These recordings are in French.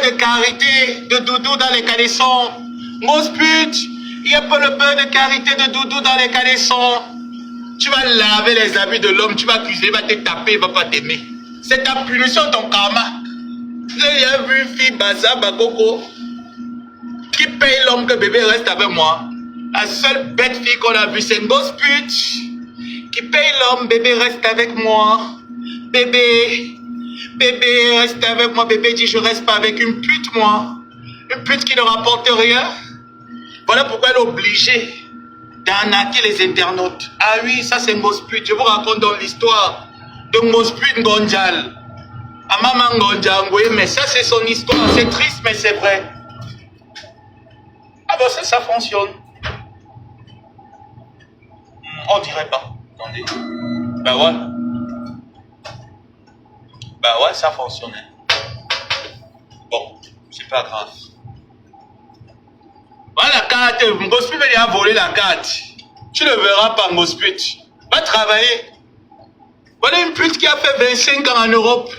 de carité de doudou dans les caleçons. Grosse pute, il n'y a pas le peu de carité de doudou dans les caleçons. Tu vas laver les habits de l'homme, tu vas cuisiner, il va te taper, il ne va pas t'aimer. C'est ta punition, ton karma. J'ai vu une fille, Baza, Bakoko, qui paye l'homme que bébé reste avec moi. La seule bête fille qu'on a vue, c'est une grosse pute qui paye l'homme, bébé reste avec moi. Bébé reste avec moi. Bébé dit je reste pas avec une pute, moi. Une pute qui ne rapporte rien. Voilà pourquoi elle est obligée d'arnaquer les internautes. Ah oui, ça c'est une grosse pute. Je vous raconte dans l'histoire de grosse pute Ngonjal. À maman Ngonjal, mais ça c'est son histoire. C'est triste, mais c'est vrai. Ah bon, ça fonctionne. On dirait pas. Attendez. Bah ouais. Bah ouais, ça fonctionnait. Bon, c'est pas grave. Voilà la carte. Ngosput vient voler la carte. Tu ne verras pas, Ngosput. Va travailler. Voilà une pute qui a fait 25 ans en Europe.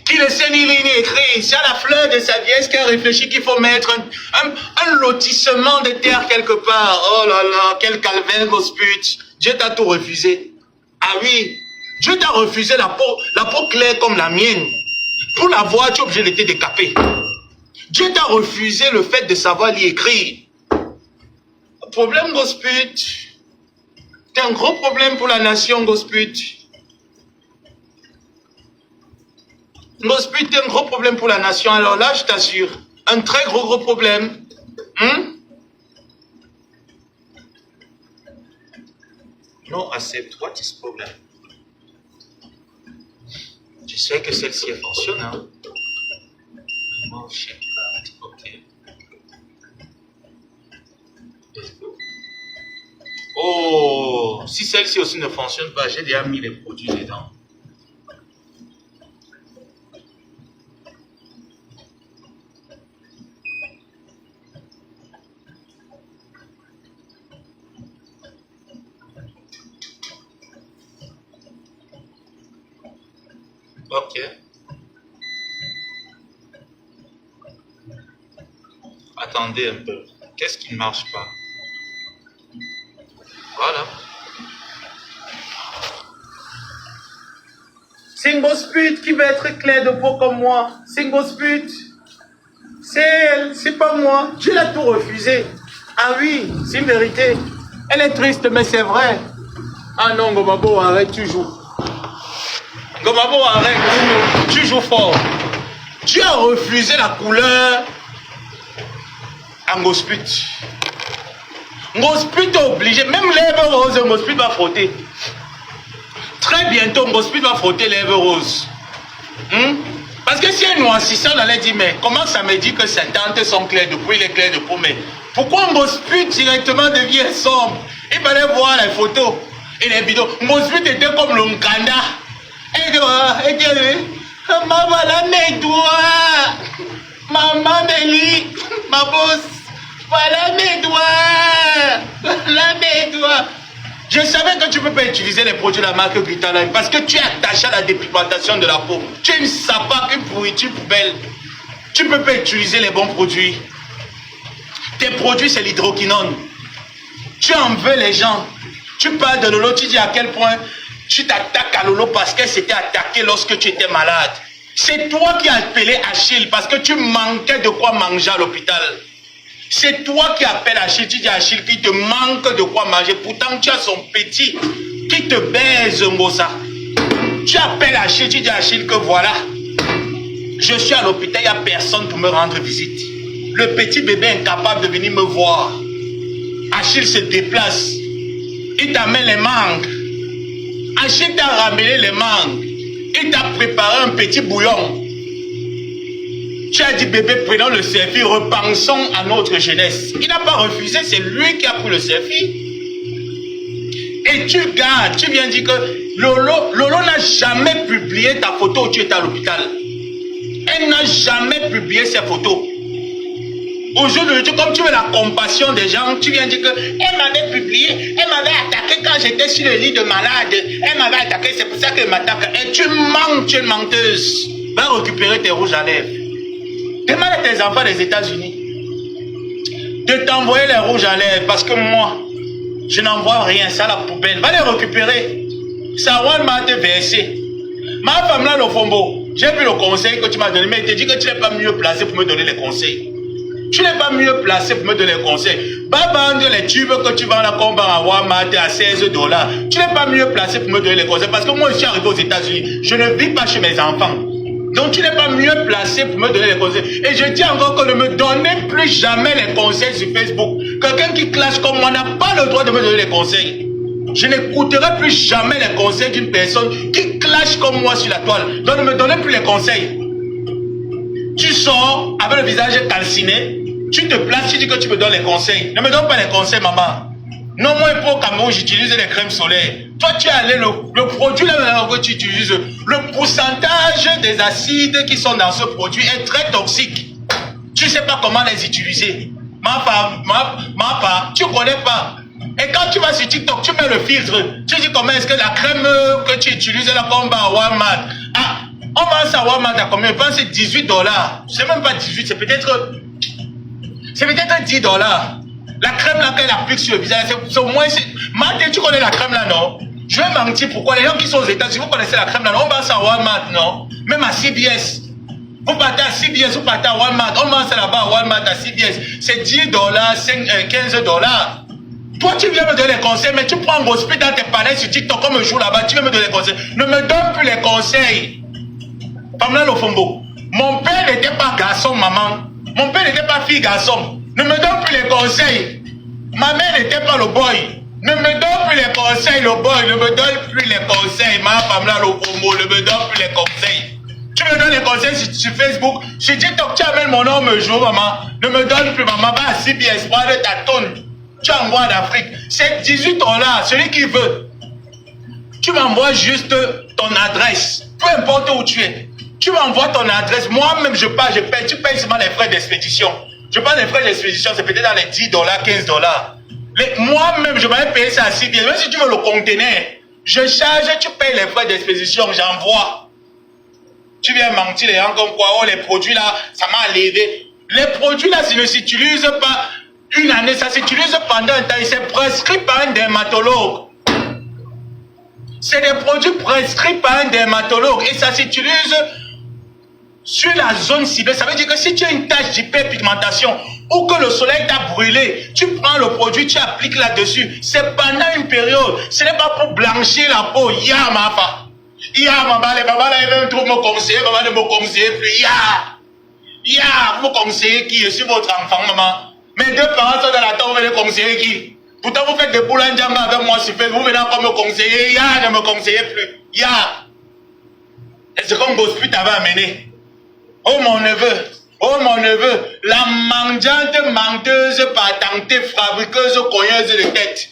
Qui ne sait ni lire ni écrire. C'est à la fleur de sa vieillesse qu'elle réfléchit qu'il faut mettre un lotissement de terre quelque part. Oh là là, quel calvaire, Ngosput. Dieu t'a tout refusé. Ah oui, Dieu t'a refusé la peau claire comme la mienne. Pour la voir, tu es obligé de te décaper. Dieu t'a refusé le fait de savoir lire et écrire. Le problème, Ngosput. C'est un gros problème pour la nation, Ngosput. Ngosput, c'est un gros problème pour la nation. Alors là, je t'assure, un très gros problème. Non, accept. What is problem? Je sais que celle-ci fonctionne, hein. Non, je sais pas. Ok. Oh, si celle-ci aussi ne fonctionne pas, j'ai déjà mis les produits dedans. Ok. Attendez un peu. Qu'est-ce qui ne marche pas? Voilà. C'est une grosse pute qui veut être claire de peau comme moi. C'est une grosse pute. C'est elle, c'est pas moi. Dieu l'a tout refusé. Ah oui, c'est une vérité. Elle est triste, mais c'est vrai. Ah non, Ngomabo, arrête, tu joues. Ngomabo, arrête, tu joues fort. Dieu a refusé la couleur à Ngosput. Ngosput est obligé, même lèvres roses, Ngosput va frotter. Très bientôt, Ngosput va frotter lèvres roses. Parce que si un noircissant allait dire, mais comment ça me dit que ses dents sont claires de peau, il est clair de peau, mais pourquoi Ngosput directement devient sombre? Il fallait voir les photos et les vidéos. Ngosput était comme le Nkanda. Et maman, voilà mes doigts. Maman, Mélie, ma bosse. Voilà mes doigts. Voilà mes doigts. Je savais que tu ne peux pas utiliser les produits de la marque Glitaline parce que tu es attaché à la dépigmentation de la peau. Tu es une sapaque, une pourriture poubelle. Tu ne peux pas utiliser les bons produits. Tes produits, c'est l'hydroquinone. Tu en veux les gens. Tu parles de Lolo, tu dis à quel point tu t'attaques à Lolo parce qu'elle s'était attaquée lorsque tu étais malade. C'est toi qui as appelé Achille parce que tu manquais de quoi manger à l'hôpital. C'est toi qui appelles Achille, tu dis à Achille qu'il te manque de quoi manger. Pourtant, tu as son petit qui te baise, Ngosa. Tu appelles Achille, tu dis à Achille que voilà, je suis à l'hôpital, il n'y a personne pour me rendre visite. Le petit bébé est incapable de venir me voir. Achille se déplace. Il t'amène les mangues. Achille t'a ramené les mangues. Il t'a préparé un petit bouillon. Tu as dit, bébé, prenons le selfie, repensons à notre jeunesse. Il n'a pas refusé, c'est lui qui a pris le selfie. Et tu gardes, tu viens dire que Lolo n'a jamais publié ta photo où tu étais à l'hôpital. Elle n'a jamais publié ses photos. Aujourd'hui, comme tu veux la compassion des gens, tu viens dire que elle m'avait publié, elle m'avait attaqué quand j'étais sur le lit de malade. Elle m'avait attaqué, c'est pour ça qu'elle m'attaque. Et tu mens, tu es une menteuse. Va récupérer tes rouges à lèvres. Demande à tes enfants des États-Unis de t'envoyer les rouges à lèvres parce que moi, je n'envoie rien, ça à la poubelle. Va les récupérer. Ça m'a été versé. Ma femme là, le Fombo, j'ai vu le conseil que tu m'as donné, mais tu dis que tu n'es pas mieux placé pour me donner les conseils. Tu n'es pas mieux placé pour me donner les conseils. Va vendre les tubes que tu vends là qu'on va à Walmart à $16. Tu n'es pas mieux placé pour me donner les conseils parce que moi je suis arrivé aux États-Unis. Je ne vis pas chez mes enfants. Donc tu n'es pas mieux placé pour me donner les conseils. Et je dis encore que ne me donnez plus jamais les conseils sur Facebook. Quelqu'un qui clash comme moi n'a pas le droit de me donner les conseils. Je n'écouterai plus jamais les conseils d'une personne qui clash comme moi sur la toile. Donc ne me donnez plus les conseils. Tu sors avec le visage calciné, tu te places, tu dis que tu me donnes les conseils. Ne me donne pas les conseils, maman. Non, moi, pour Cameroun, j'utilise les crèmes solaires. Toi, tu es allé, le produit là que tu utilises, le pourcentage des acides qui sont dans ce produit est très toxique. Tu ne sais pas comment les utiliser. Ma part, tu ne connais pas. Et quand tu vas sur TikTok, tu mets le filtre. Tu dis comment est-ce que la crème que tu utilises là, comme à Walmart. Ah, on vend ça à Walmart à combien? Je pense que c'est $18. C'est même pas 18, c'est peut-être $10. La crème là qu'elle applique sur le visage, c'est au moins... Martin, tu connais la crème là, non? Je vais mentir, pourquoi? Les gens qui sont aux États-Unis, vous connaissez la crème là, non? On vend ça à Walmart, non? Même à CBS. Vous partez à CBS, vous partez à Walmart. On vend ça là-bas à Walmart, à CBS. C'est $10, $15. Toi, tu viens me donner les conseils, mais tu prends un gospel dans tes palais sur TikTok, comme un jour là-bas, tu viens me donner les conseils. Ne me donne plus les conseils. Pamela Lofombo. Mon père n'était pas garçon, maman. Mon père n'était pas fille, garçon. Ne me donne plus les conseils. Ma mère n'était pas le boy. Ne me donne plus les conseils, le boy. Ne me donne plus les conseils. Ma Pamela Lofombo, ne me donne plus les conseils. Tu me donnes les conseils sur Facebook. Sur TikTok, tu amènes mon nom un jour, maman. Ne me donne plus, maman. Va à CBS, prends ta tonne. Tu envoies d'Afrique. C'est $18, celui qui veut. Tu m'envoies juste ton adresse. Peu importe où tu es. Tu m'envoies ton adresse. Moi-même, je paye. Tu payes seulement les frais d'expédition. Je paye les frais d'expédition. C'est peut-être dans les $10, $15. Moi-même, je vais payer ça à CBS. Même si tu veux le conteneur, je charge, tu payes les frais d'expédition. J'envoie. Tu viens mentir les gens comme quoi, oh, les produits là, ça m'a levé. Les produits là, ça ne s'utilise pas une année, ça s'utilise pendant un temps. C'est prescrit par un dermatologue. C'est des produits prescrits par un dermatologue et ça s'utilise sur la zone ciblée. Ça veut dire que si tu as une tache d'hyperpigmentation ou que le soleil t'a brûlé, tu prends le produit, tu appliques là-dessus. C'est pendant une période. Ce n'est pas pour blanchir la peau. Ya ma fa. Ya maman, les mamans là, ils veulent trop me conseiller. Maman ne me conseille plus. Ya, vous me conseillez qui? Je suis votre enfant, maman. Mes deux parents sont dans la tombe, vous venez conseiller qui? Pourtant, vous faites des boules en jambe avec moi sur Facebook, vous venez encore me conseiller. Ya, ne me conseillez plus. Ya. Est-ce qu'on gospel t'avait amené? Oh mon neveu, la mendiante, menteuse, patentée, fabriqueuse, cogneuse de tête.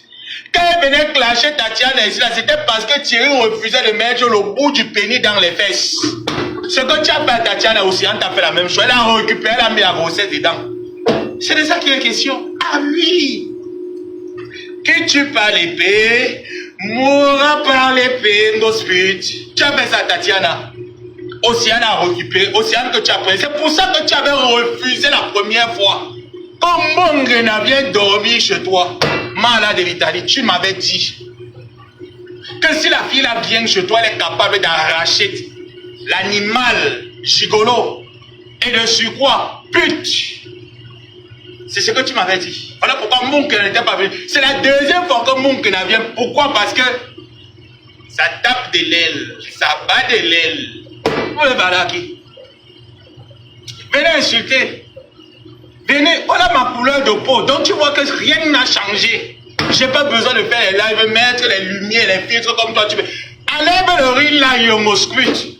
Quand elle venait clasher Tatiana ici, c'était parce que Thierry refusait de mettre le bout du pénis dans les fesses. Ce que tu as fait à Tatiana aussi, on t'a fait la même chose. Elle a récupéré, elle a mis la grossesse dedans. C'est de ça qu'il est question. Ah oui! Qui tue par l'épée, mourra par l'épée, gospel. Tu as fait ça, Tatiana. Océane a récupéré, Océane que tu as pris. C'est pour ça que tu avais refusé la première fois. Quand mon grenat vient dormir chez toi, malade de l'Italie, tu m'avais dit que si la fille là vient chez toi, elle est capable d'arracher l'animal gigolo et de surcroît pute. C'est ce que tu m'avais dit. Voilà pourquoi mon grenat n'était pas venu. C'est la deuxième fois que mon grenat vient. Pourquoi? Parce que ça tape de l'aile, ça bat de l'aile. Vous le valez à qui? Venez insulter. Venez, voilà ma couleur de peau. Donc tu vois que rien n'a changé. J'ai pas besoin de faire les lives, mettre les lumières, les filtres comme toi tu veux. Enlève le ring light, au mosquite.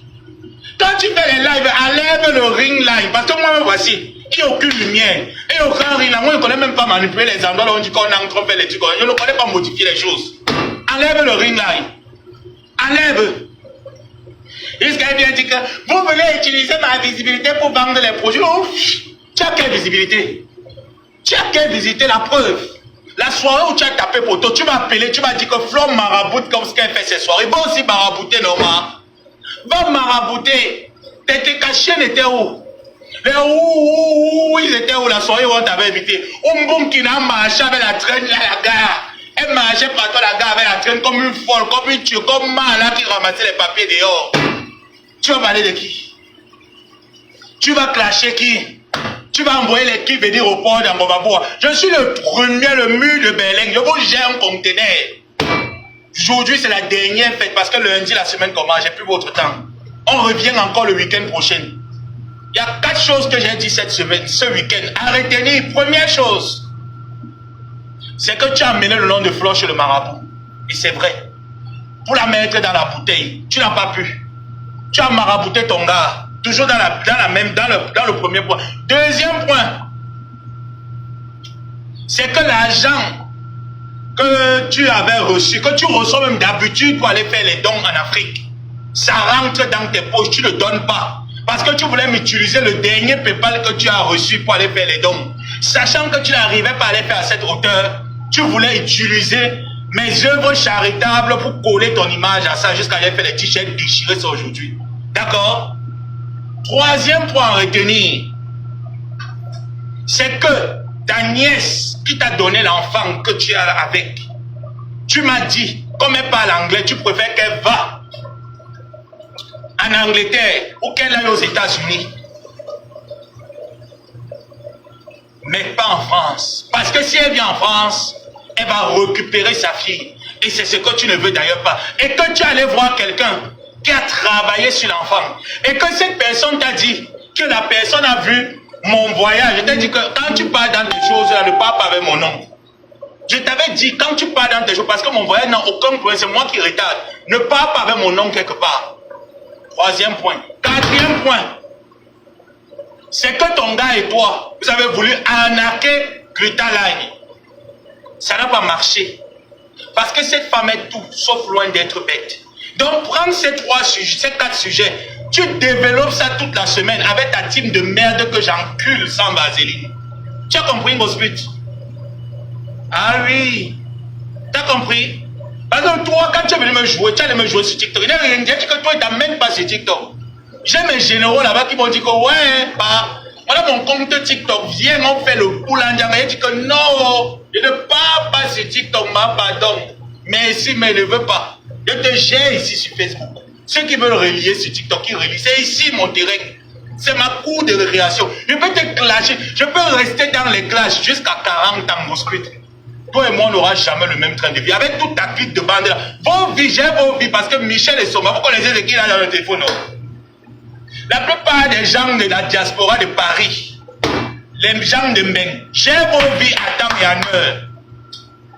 Quand tu fais les lives, enlève le ring light. Parce que moi, voici, il n'y a aucune lumière. Et aucun ring light. Moi, je ne connais même pas manipuler les endroits là où on dit qu'on est en train de faire les trucs. Je ne connais pas modifier les choses. Enlève le ring light. Enlève. Jusqu'à bien dire que vous voulez utiliser ma visibilité pour vendre les produits. Oh, tu as quelle visibilité? Tu as quelle visibilité? La preuve. La soirée où tu as tapé pour toi, tu m'as appelé, tu m'as dit que Flo maraboute comme ce qu'elle fait ces soirées. Va aussi marabouter, normal. Va marabouter. Tes cachets n'étaient où? Les ouh, ils étaient où la soirée où on t'avait invité. Umboum qui n'a marché avec la traîne à la gare. Elle marchait partout à la gare avec la traîne comme une folle, comme une tue, comme Mala qui ramassait les papiers dehors. Tu vas parler de qui? Tu vas clasher qui? Tu vas envoyer l'équipe venir au port d'Angobaboua. Je suis le premier, le mur de Berlin. Je vous gère un conteneur. Aujourd'hui, c'est la dernière fête parce que lundi, la semaine commence. J'ai plus votre temps. On revient encore le week-end prochain. Il y a 4 choses que j'ai dit cette semaine, ce week-end. À retenir, première chose, c'est que tu as amené le nom de Flore chez le marabout. Et c'est vrai. Pour la mettre dans la bouteille, tu n'as pas pu. Tu as marabouté ton gars. Toujours dans le premier point. Deuxième point, c'est que l'argent que tu avais reçu, que tu reçois même d'habitude pour aller faire les dons en Afrique, ça rentre dans tes poches, tu ne donnes pas. Parce que tu voulais m'utiliser le dernier PayPal que tu as reçu pour aller faire les dons. Sachant que tu n'arrivais pas à aller faire à cette hauteur, tu voulais utiliser mes œuvres charitables pour coller ton image à ça jusqu'à aller faire les t-shirts déchirés ça aujourd'hui. D'accord? Troisième point à retenir, c'est que ta nièce qui t'a donné l'enfant que tu as avec, tu m'as dit, comme elle parle anglais, tu préfères qu'elle va en Angleterre ou qu'elle aille aux États-Unis. Mais pas en France. Parce que si elle vient en France, elle va récupérer sa fille. Et c'est ce que tu ne veux d'ailleurs pas. Et que tu allais voir quelqu'un qui a travaillé sur l'enfant. Et que cette personne t'a dit que la personne a vu mon voyage. Je t'ai dit que quand tu pars dans des choses, ne parle pas avec mon nom. Je t'avais dit, quand tu pars dans des choses, parce que mon voyage n'a aucun problème, c'est moi qui retarde. Ne parle pas avec mon nom quelque part. Troisième point. Quatrième point, c'est que ton gars et toi, vous avez voulu arnaquer Greta Line. Ça n'a pas marché. Parce que cette femme est tout, sauf loin d'être bête. Donc, prends ces 4 sujets, tu développes ça toute la semaine avec ta team de merde que j'encule sans vaseline. Tu as compris, Gospit? Ah oui. Tu as compris? Parce que toi, quand tu es venu me jouer, tu allais me jouer sur TikTok. Il n'y a rien dit que toi, tu n'amènes pas sur TikTok. J'ai mes généraux là-bas qui m'ont dit que ouais, bah, voilà mon compte TikTok, viens, on fait le poule en diamant. Il dit que non, je ne parle pas sur TikTok, ma pardon. Merci, mais je ne veux pas. Je te gère ici sur Facebook. Ceux qui veulent relier sur TikTok, ils relient. C'est ici mon direct. C'est ma cour de récréation. Je peux te clasher. Je peux rester dans les clashes jusqu'à 40 ans, mon script. Toi et moi, on n'aura jamais le même train de vie. Avec toute ta clique de bande là. Vos vies, j'ai vos vies parce que Michel et Soma, vous connaissez ce qu'il a dans le téléphone, non? La plupart des gens de la diaspora de Paris, les gens de Meng, j'ai vos vies à temps et à heure.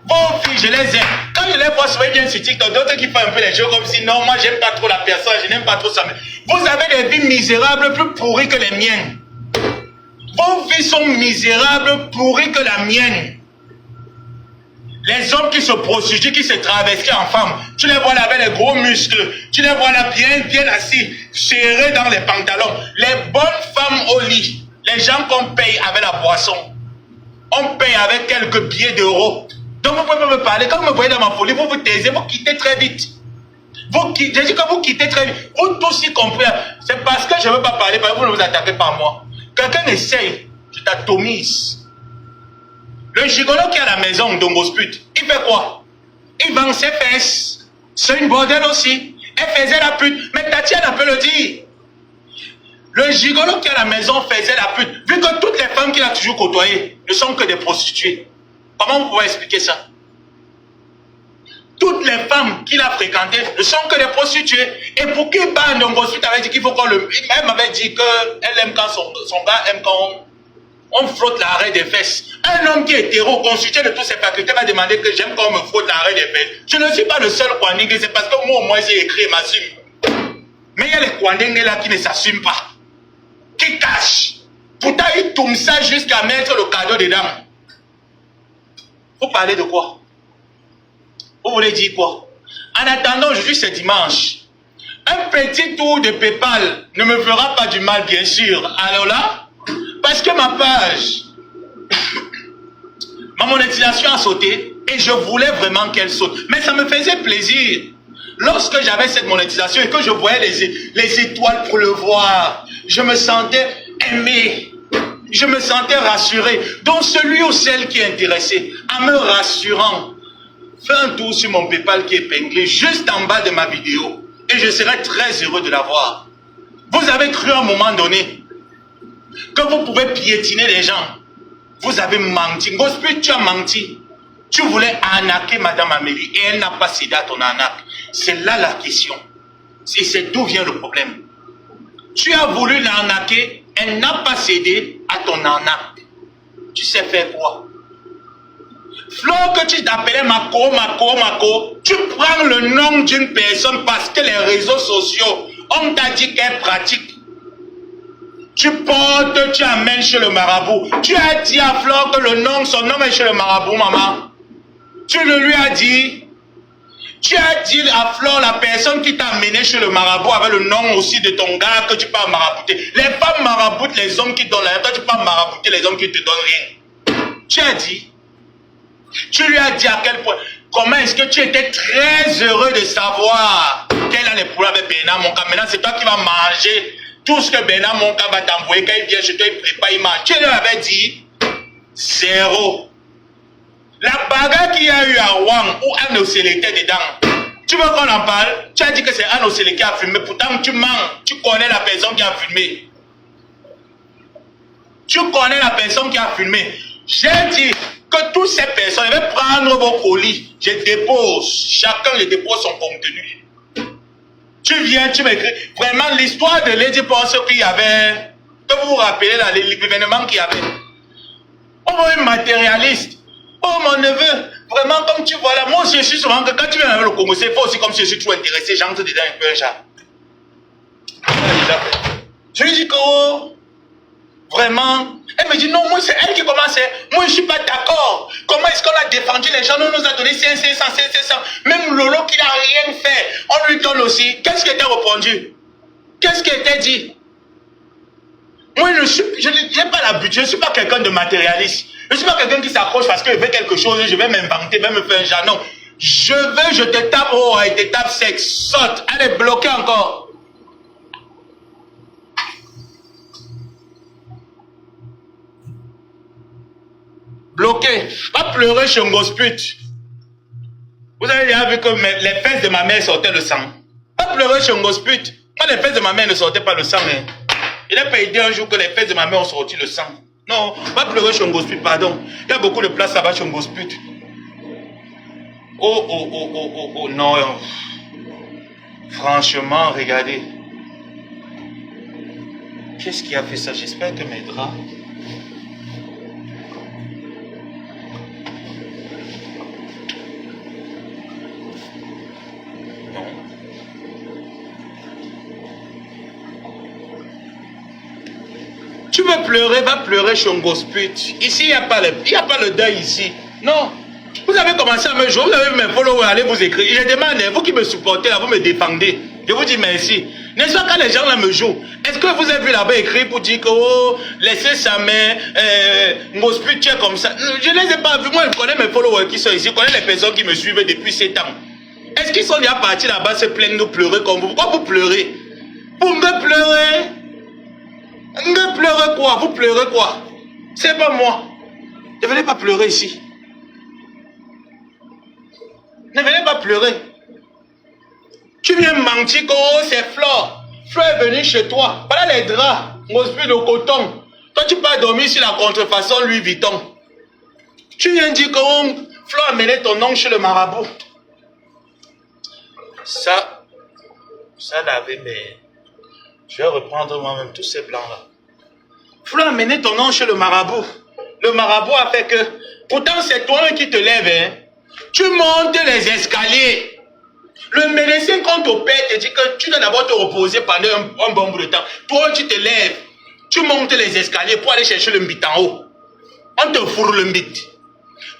Vos filles, je les aime. Quand je les vois souvent bien sur TikTok, d'autres qui font un peu les jeux comme si non, moi j'aime pas trop la personne, je n'aime pas trop ça. Vous avez des vies misérables plus pourries que les miennes. Vos vies sont misérables, pourries que la mienne. Les hommes qui se prostituent, qui se travestissent en femmes, tu les vois là avec les gros muscles, tu les vois là bien assis, serrés dans les pantalons. Les bonnes femmes au lit, les gens qu'on paye avec la boisson, on paye avec quelques billets d'euros. Donc vous pouvez me parler, quand vous me voyez dans ma folie, vous vous taisez, vous quittez très vite. J'ai dit que vous quittez très vite. Vous tous y compris. C'est parce que je ne veux pas parler, parce que vous ne vous attaquez pas à moi. Quelqu'un essaye, je t'atomise. Le gigolo qui est à la maison, Dongosput, il fait quoi? Il vend ses fesses. C'est une bordelle aussi. Elle faisait la pute. Mais Tatiana peut le dire. Le gigolo qui est à la maison faisait la pute. Vu que toutes les femmes qu'il a toujours côtoyées ne sont que des prostituées. Comment vous pouvez expliquer ça? Toutes les femmes qu'il a fréquentées ne sont que des prostituées. Et pour qu'il parle Dongosput avait dit qu'il faut qu'on le... Elle m'avait dit qu'elle aime quand son gars aime quand on frotte l'arrêt des fesses. Un homme qui est hétéro, constitué de toutes ses facultés, va demander que j'aime quand on me frotte l'arrêt des fesses. Je ne suis pas le seul Kwandingue, c'est parce que moi au moins j'ai écrit et m'assume. Mais il y a les Kwandingue là qui ne s'assument pas. Qui cachent. Pourtant ils tournent ça jusqu'à mettre le cadeau dedans. Vous parlez de quoi? Vous voulez dire quoi? En attendant, aujourd'hui c'est dimanche. Un petit tour de PayPal ne me fera pas du mal, bien sûr. Alors là, parce que ma page, ma monétisation a sauté et je voulais vraiment qu'elle saute. Mais ça me faisait plaisir. Lorsque j'avais cette monétisation et que je voyais les étoiles pour le voir, je me sentais aimé. Je me sentais rassuré. Donc celui ou celle qui est intéressé, en me rassurant, fais un tour sur mon PayPal qui est épinglé juste en bas de ma vidéo. Et je serai très heureux de l'avoir. Vous avez cru à un moment donné que vous pouvez piétiner les gens. Vous avez menti. Gospel, tu as menti. Tu voulais arnaquer Madame Amélie et elle n'a pas cédé à ton arnaque. C'est là la question. C'est d'où vient le problème. Tu as voulu l'arnaquer, elle n'a pas cédé à ton arnaque. Tu sais faire quoi? Flore que tu t'appelais Mako, tu prends le nom d'une personne parce que les réseaux sociaux, on t'a dit qu'elle pratique. Tu portes, tu amènes chez le marabout. Tu as dit à Flore que le nom, son nom est chez le marabout, maman. Tu le lui as dit. Tu as dit à Flore, la personne qui t'a amené chez le marabout avec le nom aussi de ton gars que tu peux marabouter. Les femmes maraboutent les hommes qui donnent rien. Toi, tu peux marabouter les hommes qui te donnent rien. Tu as dit. Tu lui as dit à quel point. Comment est-ce que tu étais très heureux de savoir qu'elle a les problèmes avec Bernard Monka. Maintenant, c'est toi qui vas manger tout ce que Bernard Monka va t'envoyer. Quand il vient chez toi, il prépare, il mange. Tu lui avais dit zéro. La bagarre qu'il y a eu à Wang où Anne Osele était dedans, tu veux qu'on en parle? Tu as dit que c'est Anne Osele qui a filmé, pourtant tu mens, tu connais la personne qui a filmé. Tu connais la personne qui a filmé. J'ai dit que toutes ces personnes, je vais prendre vos colis, je dépose, chacun les dépose son contenu. Tu viens, tu m'écris, vraiment l'histoire de Lady Pense qu'il y avait, que vous vous rappelez là, l'événement qu'il y avait. On voit un matérialiste. Oh mon neveu, vraiment comme tu vois là, moi je suis souvent que quand tu viens avec le Congo, c'est pas aussi comme si je suis trop intéressé, j'entre dedans un peu un chat. Je lui dis que oh, vraiment, elle me dit non, moi c'est elle qui commençait, moi je suis pas d'accord. Comment est-ce qu'on a défendu les gens, on nous a donné 500, même Lolo qui n'a rien fait, on lui donne aussi. Qu'est-ce qui était répondu? Qu'est-ce qui était dit? Moi je n'ai pas l'habitude, je ne suis pas quelqu'un de matérialiste. Je ne suis pas quelqu'un qui s'accroche parce que je veux quelque chose, je vais m'inventer, même me faire un genre. Non. Je veux, je te tape haut et te tape sec. Saute. Elle est bloquée encore. Bloqué. Va pleurer chez Ngosput. Vous avez déjà vu que les fesses de ma mère sortaient le sang. Va pleurer chez Ngosput. Quand les fesses de ma mère ne sortaient pas le sang, hein. Il n'a pas aidé un jour que les fesses de ma mère ont sorti le sang. Non, va pleurer chez Ngosput, pardon. Il y a beaucoup de place là-bas chez Ngosput. Oh, non. Franchement, regardez. Qu'est-ce qui a fait ça? J'espère que mes draps... Non. Tu veux pleurer, va pleurer chez Ngosput. Ici, il n'y a pas le deuil ici. Non. Vous avez commencé à me jouer, vous avez mes followers, allez vous écrire. Je demande, vous qui me supportez là, vous me défendez. Je vous dis merci. N'est-ce pas quand les gens là me jouent? Est-ce que vous avez vu là-bas écrit pour dire que, oh, laissez sa main, Ngosput, tu es comme ça? Je ne les ai pas vus. Moi, je connais mes followers qui sont ici, je connais les personnes qui me suivent depuis 7 ans. Est-ce qu'ils sont déjà partis là-bas se plaindre de pleurer comme vous? Pourquoi vous pleurez? Vous me pleurez? Ne pleurez quoi? Vous pleurez quoi? C'est pas moi. Ne venez pas pleurer ici. Ne venez pas pleurer. Tu viens mentir que oh, c'est Flore. Flore est venue chez toi. Voilà les draps. Ngosput de coton. Toi, tu peux dormir sur la contrefaçon Louis Vuitton. Tu viens dire que oh, Flore a mené ton oncle chez le marabout. Ça l'avait, mais... Je vais reprendre moi-même tous ces blancs-là. Flore a mené ton nom chez le marabout. Le marabout a fait que... Pourtant, c'est toi qui te lèves. Hein. Tu montes les escaliers. Le médecin, quand t'opère, te dit que tu dois d'abord te reposer pendant un bon bout de temps. Toi, tu te lèves. Tu montes les escaliers pour aller chercher le mbit en haut. On te fourre le mbit.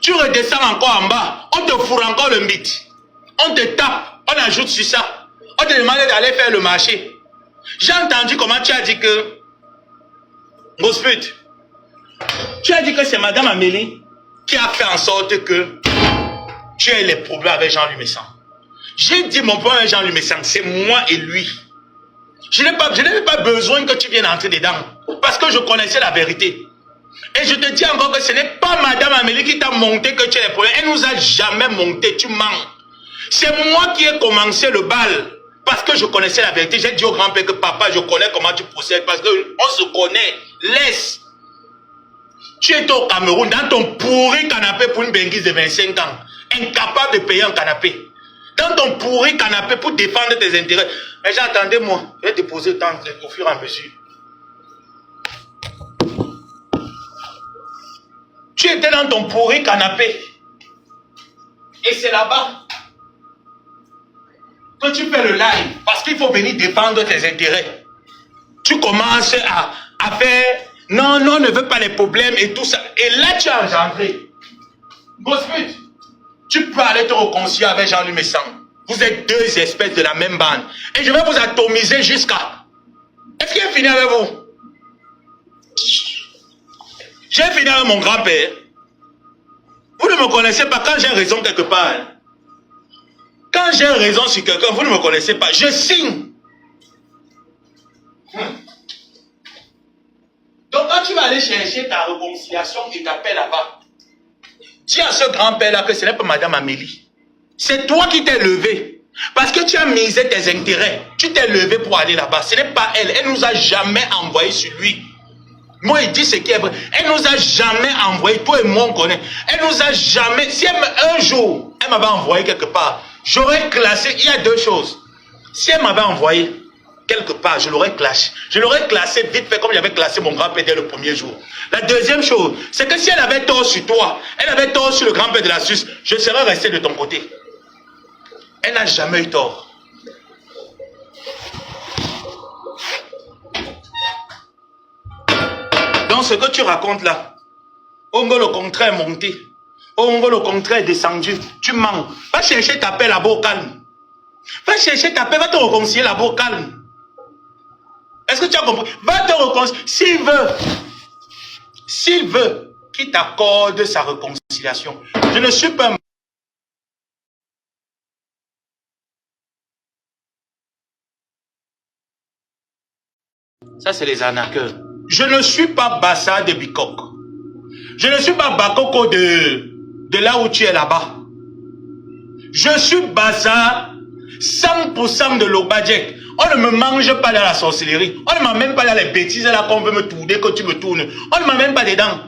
Tu redescends encore en bas. On te fourre encore le mbit. On te tape. On ajoute sur ça. On te demande d'aller faire le marché. J'ai entendu comment tu as dit que... Ngosput, tu as dit que c'est Madame Amélie qui a fait en sorte que tu aies les problèmes avec Jean-Louis Messant. J'ai dit mon problème avec Jean-Louis Messant, c'est moi et lui. Je n'ai pas besoin que tu viennes entrer dedans. Parce que je connaissais la vérité. Et je te dis encore que ce n'est pas Madame Amélie qui t'a monté que tu as les problèmes. Elle nous a jamais monté, tu mens. C'est moi qui ai commencé le bal. Parce que je connaissais la vérité. J'ai dit au grand-père que papa, je connais comment tu procèdes. Parce qu'on se connaît. Laisse. Tu étais au Cameroun dans ton pourri canapé pour une benguise de 25 ans. Incapable de payer un canapé. Dans ton pourri canapé pour défendre tes intérêts. Mais j'attendais-moi. Je vais déposer tant au fur et à mesure. Tu étais dans ton pourri canapé. Et c'est là-bas que tu fais le live. Parce qu'il faut venir défendre tes intérêts. Tu commences à faire... Non, non, ne veut pas les problèmes et tout ça. Et là, tu as engendré. Gosput, tu peux aller te réconcilier avec Jean-Louis Messang. Vous êtes deux espèces de la même bande. Et je vais vous atomiser jusqu'à... Est-ce qu'il est fini avec vous? J'ai fini avec mon grand-père. Vous ne me connaissez pas quand j'ai raison quelque part. Quand j'ai raison sur quelqu'un, vous ne me connaissez pas. Je signe. Donc quand tu vas aller chercher ta réconciliation et ta paix là-bas, dis à ce grand-père-là que ce n'est pas Madame Amélie. C'est toi qui t'es levé. Parce que tu as misé tes intérêts. Tu t'es levé pour aller là-bas. Ce n'est pas elle. Elle nous a jamais envoyé sur lui. Moi, il dit ce qui est vrai. Elle nous a jamais envoyé. Toi et moi, on connaît. Elle nous a jamais... Si elle, un jour, elle m'avait envoyé quelque part, j'aurais classé... Il y a deux choses. Si elle m'avait envoyé quelque part, je l'aurais classé. Je l'aurais classé vite fait comme j'avais classé mon grand-père dès le premier jour. La deuxième chose, c'est que si elle avait tort sur toi, elle avait tort sur le grand-père de la Suisse, je serais resté de ton côté. Elle n'a jamais eu tort. Donc ce que tu racontes là, Ongo le contraire est monté, Ongo le contraire est descendu, tu mens. Va chercher ta paix là-bas au calme. Va chercher ta paix, va te réconcilier là-bas au calme. Est-ce que tu as compris? Va te réconcilier. S'il veut qu'il t'accorde sa réconciliation. Je ne suis pas... Ça, c'est les arnaqueurs. Je ne suis pas Bassa de Bikok. Je ne suis pas Bakoko de là où tu es là-bas. Je suis Bassa 100% de l'Obadjek. On ne me mange pas dans la sorcellerie. On ne m'amène pas dans les bêtises là qu'on veut me tourner, que tu me tournes. On ne m'amène pas dedans.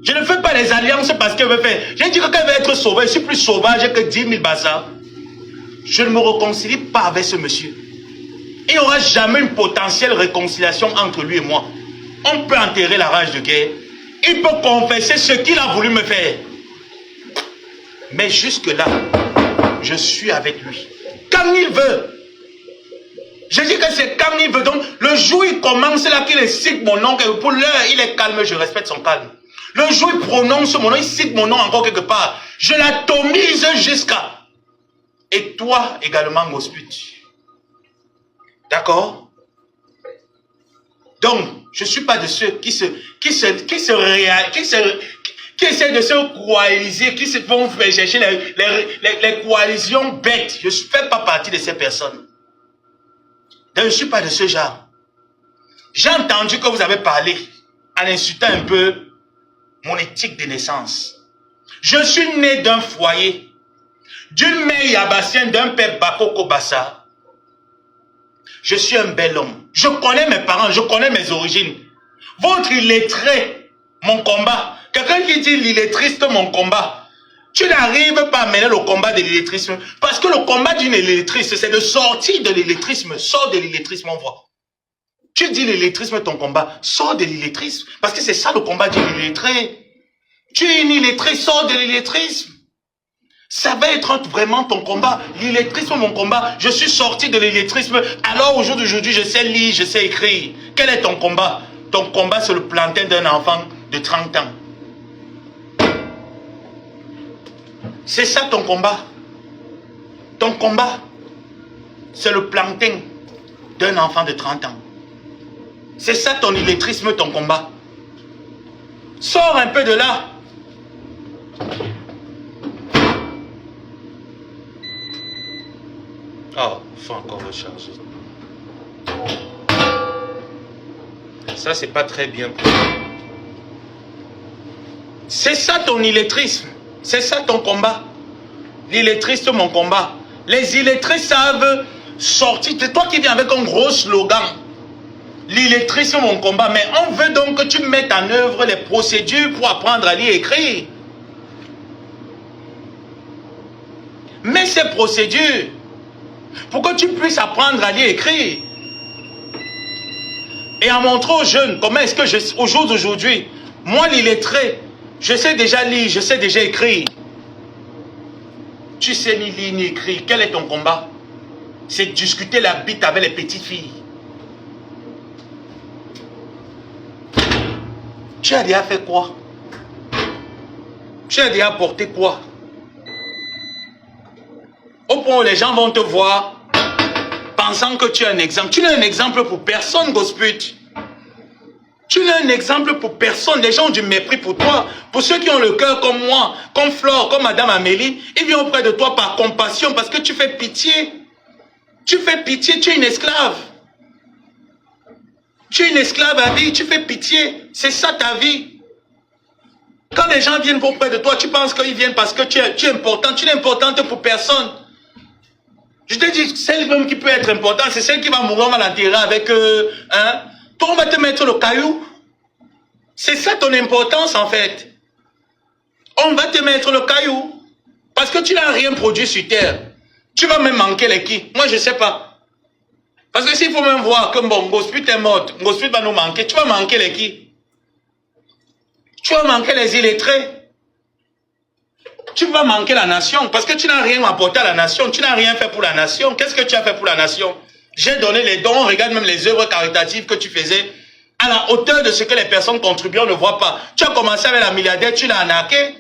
Je ne fais pas les alliances parce qu'elle veut faire. J'ai dit que quand elle veut être sauvage, je suis plus sauvage que 10 000 Bassa. Je ne me réconcilie pas avec ce monsieur. Il n'y aura jamais une potentielle réconciliation entre lui et moi. On peut enterrer la rage de guerre. Il peut confesser ce qu'il a voulu me faire. Mais jusque-là, je suis avec lui. Quand il veut. Je dis que c'est quand il veut. Donc, le jour où il commence là, qu'il cite mon nom, pour l'heure, il est calme, je respecte son calme. Le jour où il prononce mon nom, il cite mon nom encore quelque part. Je l'atomise jusqu'à... Et toi également, Gosput. D'accord? Donc, je ne suis pas de ceux qui essaient de se coaliser, qui se vont chercher les coalitions bêtes. Je ne fais pas partie de ces personnes. Donc, je ne suis pas de ce genre. J'ai entendu que vous avez parlé en insultant un peu mon éthique de naissance. Je suis né d'un foyer, d'une mère yabassienne, d'un père Bakoko Bassa. Je suis un bel homme. Je connais mes parents, je connais mes origines. Votre illettré, mon combat. Quelqu'un qui dit l'illettrisme, mon combat. Tu n'arrives pas à mener le combat de l'illettrisme. Parce que le combat d'une illettrisme, c'est de sortir de l'illettrisme. Sors de l'illettrisme, on voit. Tu dis l'illettrisme, ton combat. Sors de l'illettrisme. Parce que c'est ça le combat d'une illettré. Tu es une illettrée, sors de l'illettrisme. Ça va être vraiment ton combat. L'illettrisme, mon combat. Je suis sorti de l'illettrisme. Alors, au jour d'aujourd'hui, je sais lire, je sais écrire. Quel est ton combat? Ton combat, c'est le plantain d'un enfant de 30 ans. C'est ça ton combat. Ton combat, c'est le plantain d'un enfant de 30 ans. C'est ça ton illettrisme, ton combat. Sors un peu de là. Oh, il faut encore recharger. Ça, c'est pas très bien. C'est ça ton illettrisme. C'est ça ton combat. L'illettrisme, mon combat. Les illettrés savent sortir. C'est toi qui viens avec un gros slogan. L'illettrisme, mon combat. Mais on veut donc que tu mettes en œuvre les procédures pour apprendre à lire et écrire. Mais ces procédures, pour que tu puisses apprendre à lire et écrire. Et à montrer aux jeunes comment est-ce que au jour d'aujourd'hui, moi l'illettré, je sais déjà lire, je sais déjà écrire. Tu sais ni lire ni écrire. Quel est ton combat? C'est discuter la bite avec les petites filles. Tu as déjà fait quoi? Tu as déjà porté quoi? Au point où les gens vont te voir pensant que tu es un exemple. Tu n'es un exemple pour personne, Gosput. Tu n'es un exemple pour personne. Les gens ont du mépris pour toi. Pour ceux qui ont le cœur comme moi, comme Flore, comme Madame Amélie, ils viennent auprès de toi par compassion parce que tu fais pitié. Tu fais pitié, tu es une esclave. Tu es une esclave à vie, tu fais pitié. C'est ça ta vie. Quand les gens viennent auprès de toi, tu penses qu'ils viennent parce que tu es important. Tu n'es importante pour personne. Je te dis, celle même qui peut être importante, c'est celle qui va mourir, on va l'enterrer avec hein. Toi, on va te mettre le caillou. C'est ça ton importance, en fait. On va te mettre le caillou. Parce que tu n'as rien produit sur terre. Tu vas même manquer les qui? Moi, je ne sais pas. Parce que s'il faut même voir que bon, Gosput est mort, Gosput va nous manquer, tu vas manquer les qui? Tu vas manquer les illettrés. Tu vas manquer la nation. Parce que tu n'as rien apporté à la nation. Tu n'as rien fait pour la nation. Qu'est-ce que tu as fait pour la nation? J'ai donné les dons. Regarde même les œuvres caritatives que tu faisais. À la hauteur de ce que les personnes contribuent, on ne voit pas. Tu as commencé avec la milliardaire, tu l'as arnaqué.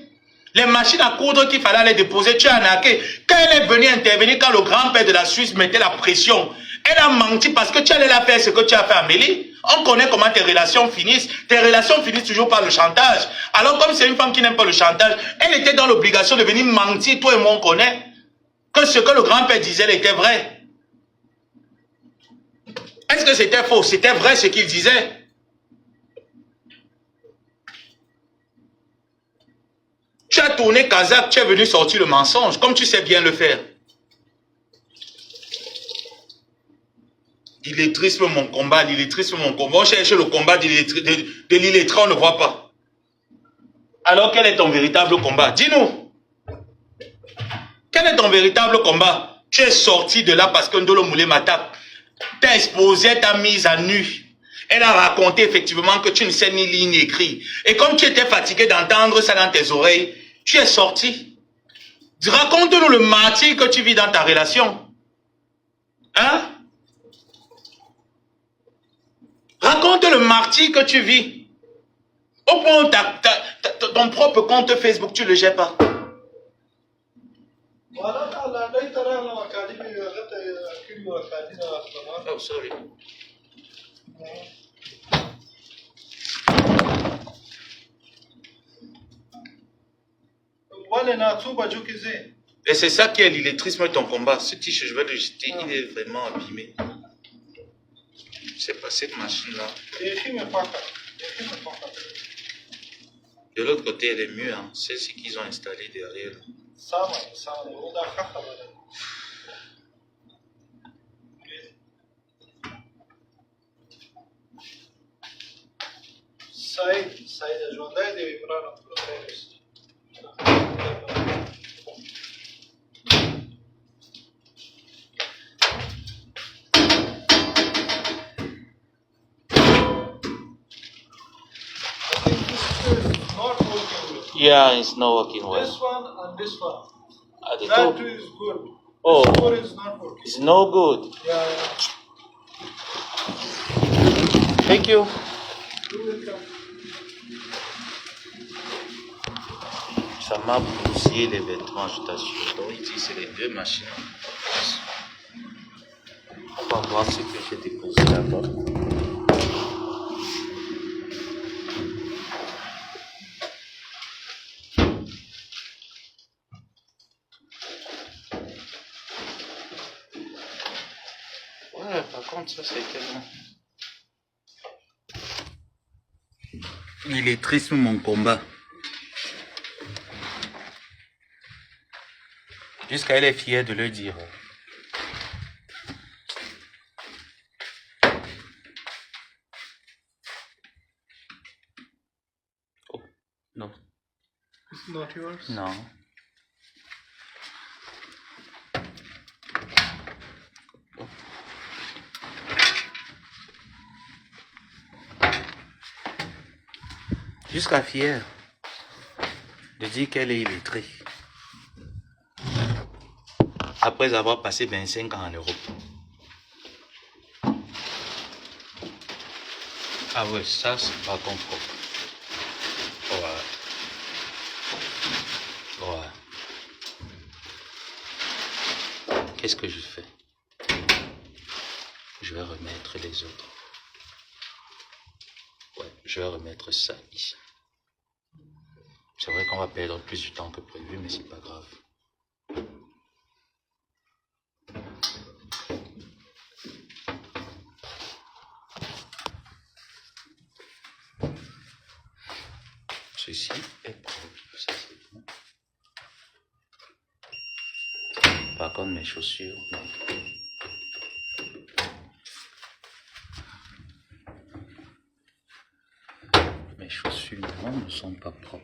Les machines à coudre qu'il fallait aller déposer, tu as arnaqué. Quand elle est venue intervenir, quand le grand-père de la Suisse mettait la pression, elle a menti parce que tu allais la faire ce que tu as fait, Amélie. On connaît comment tes relations finissent. Tes relations finissent toujours par le chantage. Alors comme c'est une femme qui n'aime pas le chantage, elle était dans l'obligation de venir mentir. Toi et moi, on connaît que ce que le grand-père disait elle était vrai. Est-ce que c'était faux? C'était vrai ce qu'il disait. Tu as tourné Kazakh, tu es venu sortir le mensonge, comme tu sais bien le faire. L'illettrisme, mon combat, l'illettrisme, mon combat. On cherche le combat de l'illettré, on ne voit pas. Alors, quel est ton véritable combat? Dis-nous. Quel est ton véritable combat? Tu es sorti de là parce que Ndolo Moulé Mata t'a exposé, t'a mise à nu. Elle a raconté effectivement que tu ne sais ni lire ni écrire. Et comme tu étais fatigué d'entendre ça dans tes oreilles, tu es sorti. Raconte-nous le martyre que tu vis dans ta relation. Hein? Raconte le martyre que tu vis. Au point où ton propre compte Facebook, tu ne le jettes pas. Oh, sorry. Et c'est ça qui est l'illettrisme de ton combat. Ce t-shirt, je vais le jeter, il est vraiment abîmé. C'est pas cette machine-là. De l'autre côté, elle est mieux. Hein. C'est ce qu'ils ont installé derrière. Yeah, it's not working well. This one and this one. At the That top. too is good. Oh. This one is not working. It's no good. Yeah. Thank you. You will come. Ça m'a bousillé les vêtements, je t'assure. Donc ici, c'est les deux machines. On va voir ce que j'ai déposé là-bas. Ouais, par contre, ça c'est tellement... L'illettrisme, mon combat. Jusqu'à elle est fière de le dire. Oh, non. It's not yours. Non. Jusqu'à fière de dire qu'elle est illettrée. Après avoir passé 25 ans en Europe. Ah ouais, ça c'est pas contre. Ouais. Ouais. Qu'est-ce que je fais? Je vais remettre les autres. Ouais, je vais remettre ça ici. C'est vrai qu'on va perdre plus de temps que prévu, mais c'est pas grave. Ceci est propre, ça c'est bon. Par contre, mes chaussures, non. Mes chaussures, non, ne sont pas propres.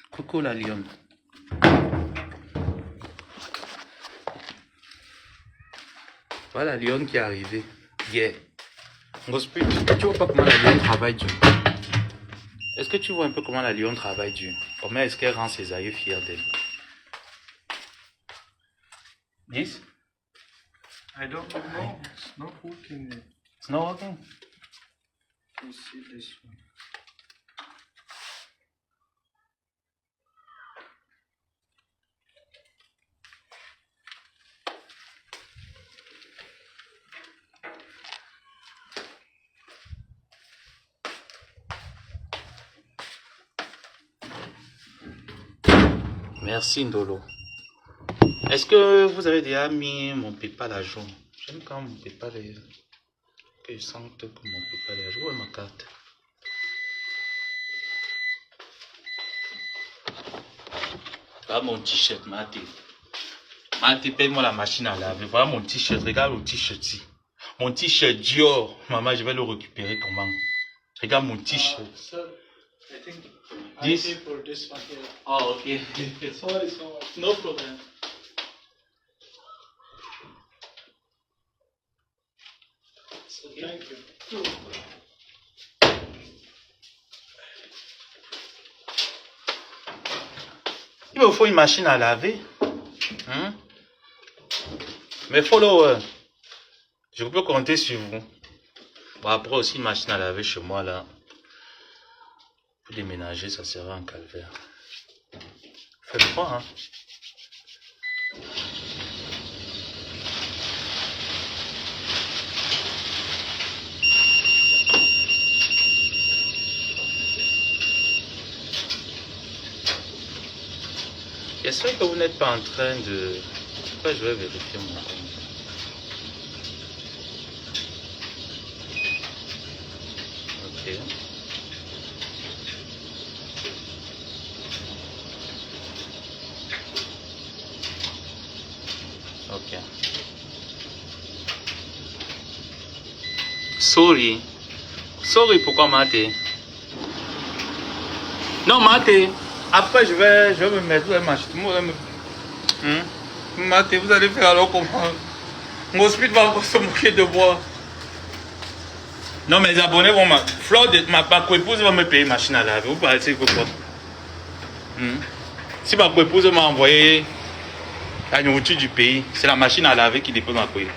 Coucou la lionne. Voilà la lionne qui est arrivée hier. Gospel, tu vois pas comment la lionne travaille dur? Est-ce que tu vois un peu comment la lionne travaille dur? Comment est-ce qu'elle rend ses aïeux fiers d'elle? 10? I don't know. It's not working yet. It's not working. You see this one. Merci Ndolo. Est-ce que vous avez déjà mis mon PayPal à jour? J'aime quand mon PayPal est... que je sente que mon PayPal est à jour. Où est ma carte? Voilà mon t-shirt, Maté. Maté, paye-moi la machine à laver. Voilà mon t-shirt. Regarde le t-shirt ici. Mon t-shirt Dior. Maman, je vais le récupérer comment? Regarde mon t-shirt. Sir, I think This? I pay for this one here. Oh, ok. Sorry, so no problem. So thank you. Il me faut une machine à laver. Hein? Mais follower, je peux compter sur vous. Bon, après aussi une machine à laver chez moi là. Pour déménager, ça sera un calvaire. Fait froid, hein? J'espère que vous n'êtes pas en train de... Pourquoi je vais vérifier mon compte? Ok. Ok. Sorry. Sorry, pourquoi Maté? Non, Maté. Après, je vais me mettre, Maté, vous allez faire alors comment? Mon hospital va encore se moquer de moi. Non, mes abonnés vont ma co-épouse va me payer une machine à laver. Vous pensez que quoi? Si ma co-épouse m'a envoyé la nourriture du pays, c'est la machine à laver qui dépend de ma co-épouse.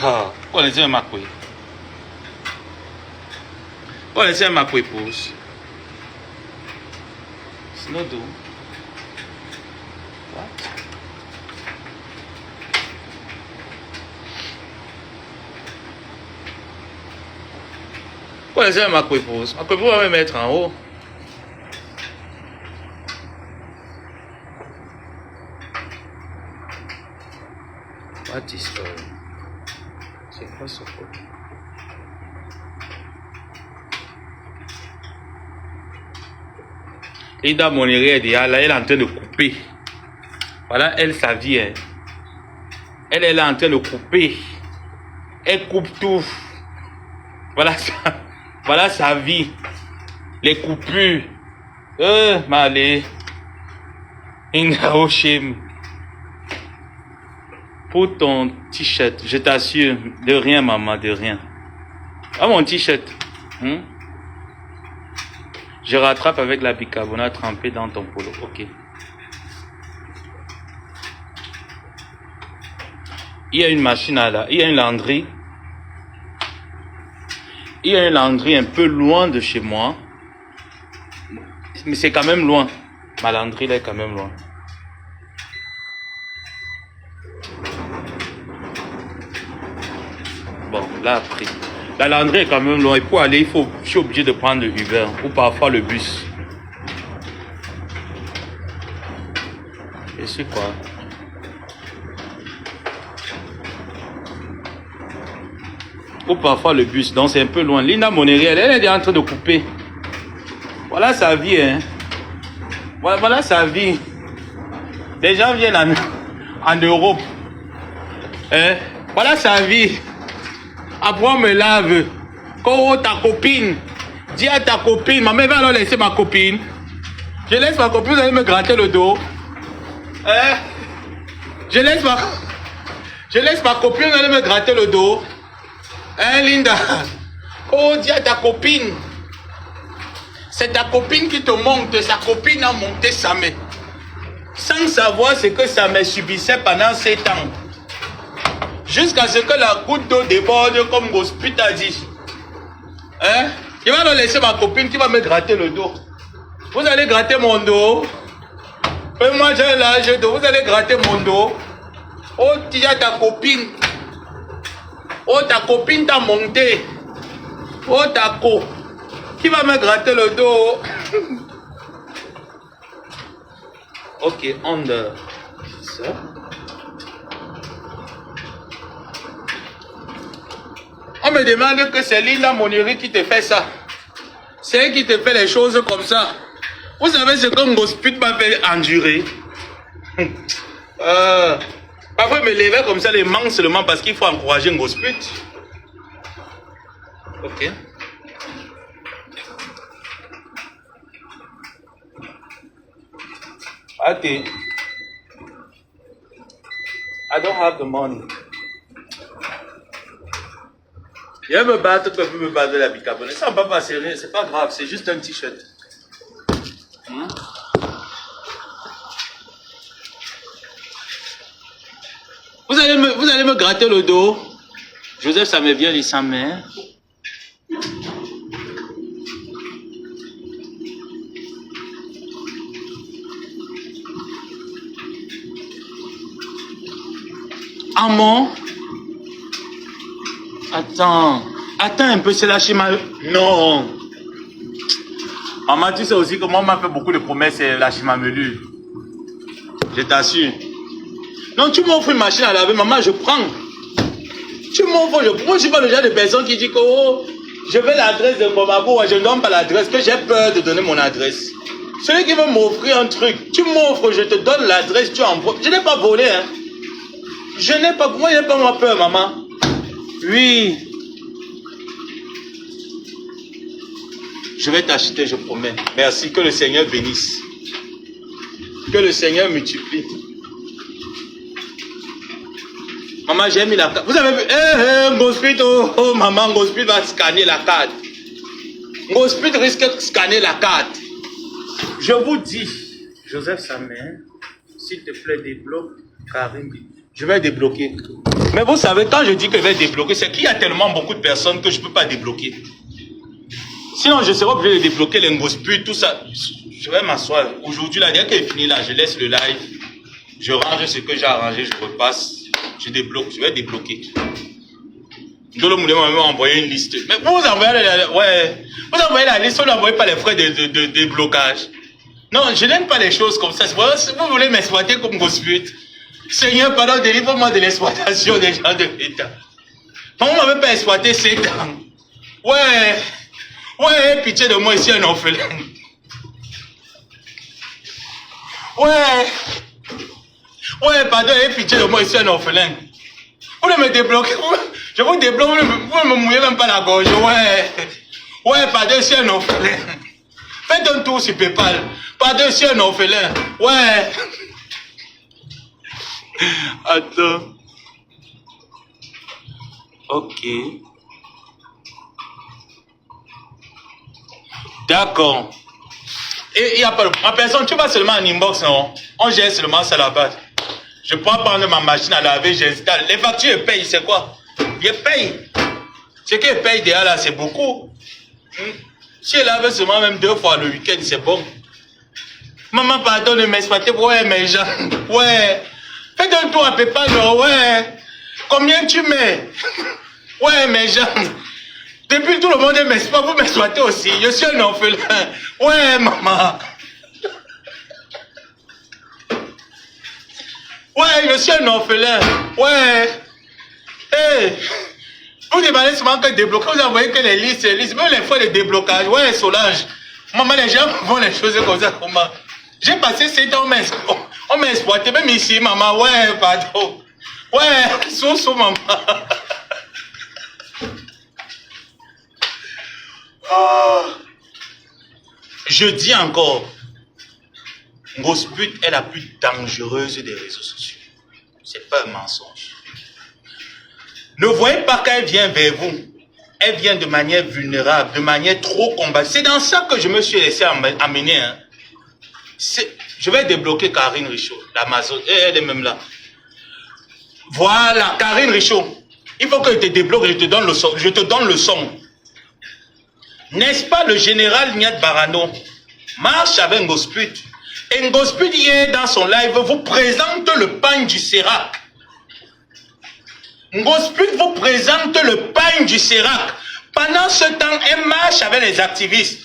Ah, vous connaissez ma co-épouse? Vous connaissez ma co-épouse? Snodo. What? Vous connaissez ma co-épouse? Ma co-épouse va me mettre en haut. What is c'est quoi ce code? Linda Moneri est déjà là, elle est en train de couper. Voilà, elle, sa vie. Hein. Elle est là en train de couper. Elle coupe tout. Voilà sa vie. Les coupures. Malé. Ingaoshim. Pour ton t-shirt, je t'assure, de rien, maman, de rien. Ah, mon t-shirt. Je rattrape avec la bicarbonate trempée dans ton polo. Ok. Il y a une machine là. Il y a une lavanderie. Il y a une lavanderie un peu loin de chez moi. Mais c'est quand même loin. Ma lavanderie là est quand même loin. Bon, là après. La lavanderie est quand même loin. Et pour aller, je suis obligé de prendre le Uber ou parfois le bus. Et c'est quoi? Ou parfois le bus. Donc c'est un peu loin. Linda Moneri, elle est en train de couper. Voilà sa vie, hein. Voilà sa vie. Les gens viennent en Europe. Hein? Voilà sa vie. Après, on me lave. Quand ta copine, dis à ta copine, maman va alors laisser ma copine. Je laisse ma copine, vous allez me gratter le dos. Hein? Je laisse ma copine, vous allez me gratter le dos. Hein, Linda? Oh, dis à ta copine. C'est ta copine qui te monte. Sa copine a monté sa main. Sans savoir ce que sa main subissait pendant 7 ans. Jusqu'à ce que la goutte d'eau déborde comme Gospit a dit. Hein? Il va nous laisser ma copine qui va me gratter le dos. Vous allez gratter mon dos. Et moi j'ai l'âge de vous allez gratter mon dos. Oh, tu as ta copine. Oh, ta copine t'a monté. Oh, ta co. Qui va me gratter le dos? Ok, on ça. On me demande que c'est Linda Moneri qui te fait ça. C'est elle qui te fait les choses comme ça. Vous savez ce qu'un gospit m'a fait endurer? Parfois, il me levait comme ça les mains seulement parce qu'il faut encourager un gospit. Ok. Okay. I don't have the money. Je vais me battre comme je me battre de la bicarbonate. Ça ne va pas passer rien, c'est pas grave, c'est juste un t-shirt. Vous allez me gratter le dos. Joseph, ça me vient de sa mère. Amon. Attends un peu, c'est la schéma. Non. Maman, tu sais aussi que moi, on m'a fait beaucoup de promesses, c'est la chimamelu. Je t'assure. Non, tu m'offres une machine à laver, maman, je prends. Tu m'offres, je prends. Moi, je suis pas le genre de personne qui dit que oh, je veux l'adresse de Momabo, je ne donne pas l'adresse, que j'ai peur de donner mon adresse. Celui qui veut m'offrir un truc, tu m'offres, je te donne l'adresse, tu envoies. Je n'ai pas volé, hein. Je n'ai pas, moi, je n'ai pas peur, maman. Oui. Je vais t'acheter, je promets. Merci, que le Seigneur bénisse. Que le Seigneur multiplie. Maman, j'ai mis la carte. Vous avez vu, Gospit, oh, maman, Gospit va scanner la carte. Gospit risque de scanner la carte. Je vous dis, Joseph Samer, s'il te plaît, débloque Karim. Je vais débloquer. Mais vous savez, quand je dis que je vais débloquer, c'est qu'il y a tellement beaucoup de personnes que je ne peux pas débloquer. Sinon, je serai obligé de débloquer les Gospit, tout ça. Je vais m'asseoir. Aujourd'hui, là, dès qu'elle est finie, là, je laisse le live. Je range ce que j'ai arrangé, je repasse. Je débloque, je vais débloquer. Dolo Moulé m'a envoyé une liste. Mais vous envoyez la liste, vous n'envoyez pas les frais de déblocage. Non, je n'aime pas les choses comme ça. Si vous voulez m'exploiter comme Gospit, Seigneur, pardon, délivre-moi de l'exploitation des gens de l'État. On ne m'avait pas exploité 7 ans. Ouais, pitié de moi ici, un orphelin. Ouais. Ouais, pardon, ayez pitié de moi, je suis un orphelin. Vous ne me débloquez, je vous débloque, vous ne me mouillez même pas la gorge. Ouais. Ouais, pardon, je suis un orphelin. Faites un tour sur PayPal. Pardon, je suis un orphelin. Ouais. Attends. Ok. D'accord. Et il n'y a pas de... En personne, tu vas seulement en inbox, non? On gère seulement ça là-bas. Je peux prendre ma machine à laver, j'installe. Les factures, je paye, c'est quoi? Je paye. Ce que je paye déjà là, c'est beaucoup. Si je lave seulement même 2 fois le week-end, c'est bon. Maman, pardon de m'exploiter. Ouais, mais gens. Ouais. Faites un tour à PayPal, ouais. Combien tu mets? Ouais, mais gens. Depuis tout le monde m'exploite, vous m'exploitez aussi. Je suis un orphelin. Ouais, maman. Ouais, je suis un orphelin. Ouais. Hey. Vous demandez souvent que déblocage, vous envoyez que les listes, même les fois de déblocage. Ouais, Solange. Maman, les gens font les choses comme ça. Comment? J'ai passé 7 ans, on m'a exploité, même ici, maman. Ouais, pardon. Ouais, sous, maman. Oh. Je dis encore, Ngosput est la plus dangereuse des réseaux sociaux. C'est pas un mensonge. Ne voyez pas qu'elle vient vers vous. Elle vient de manière vulnérable, de manière trop combative. C'est dans ça que je me suis laissé amener. Hein. Je vais débloquer Karine Richaud, l'Amazon. Elle est même là. Voilà, Karine Richaud. Il faut que je te débloque, je te donne le son. Je te donne le son. N'est-ce pas le général Niat Barano marche avec Ngosput. Et Ngosput, hier, dans son live, vous présente le pain du Sérac. Ngosput vous présente le pain du Sérac. Pendant ce temps, elle marche avec les activistes.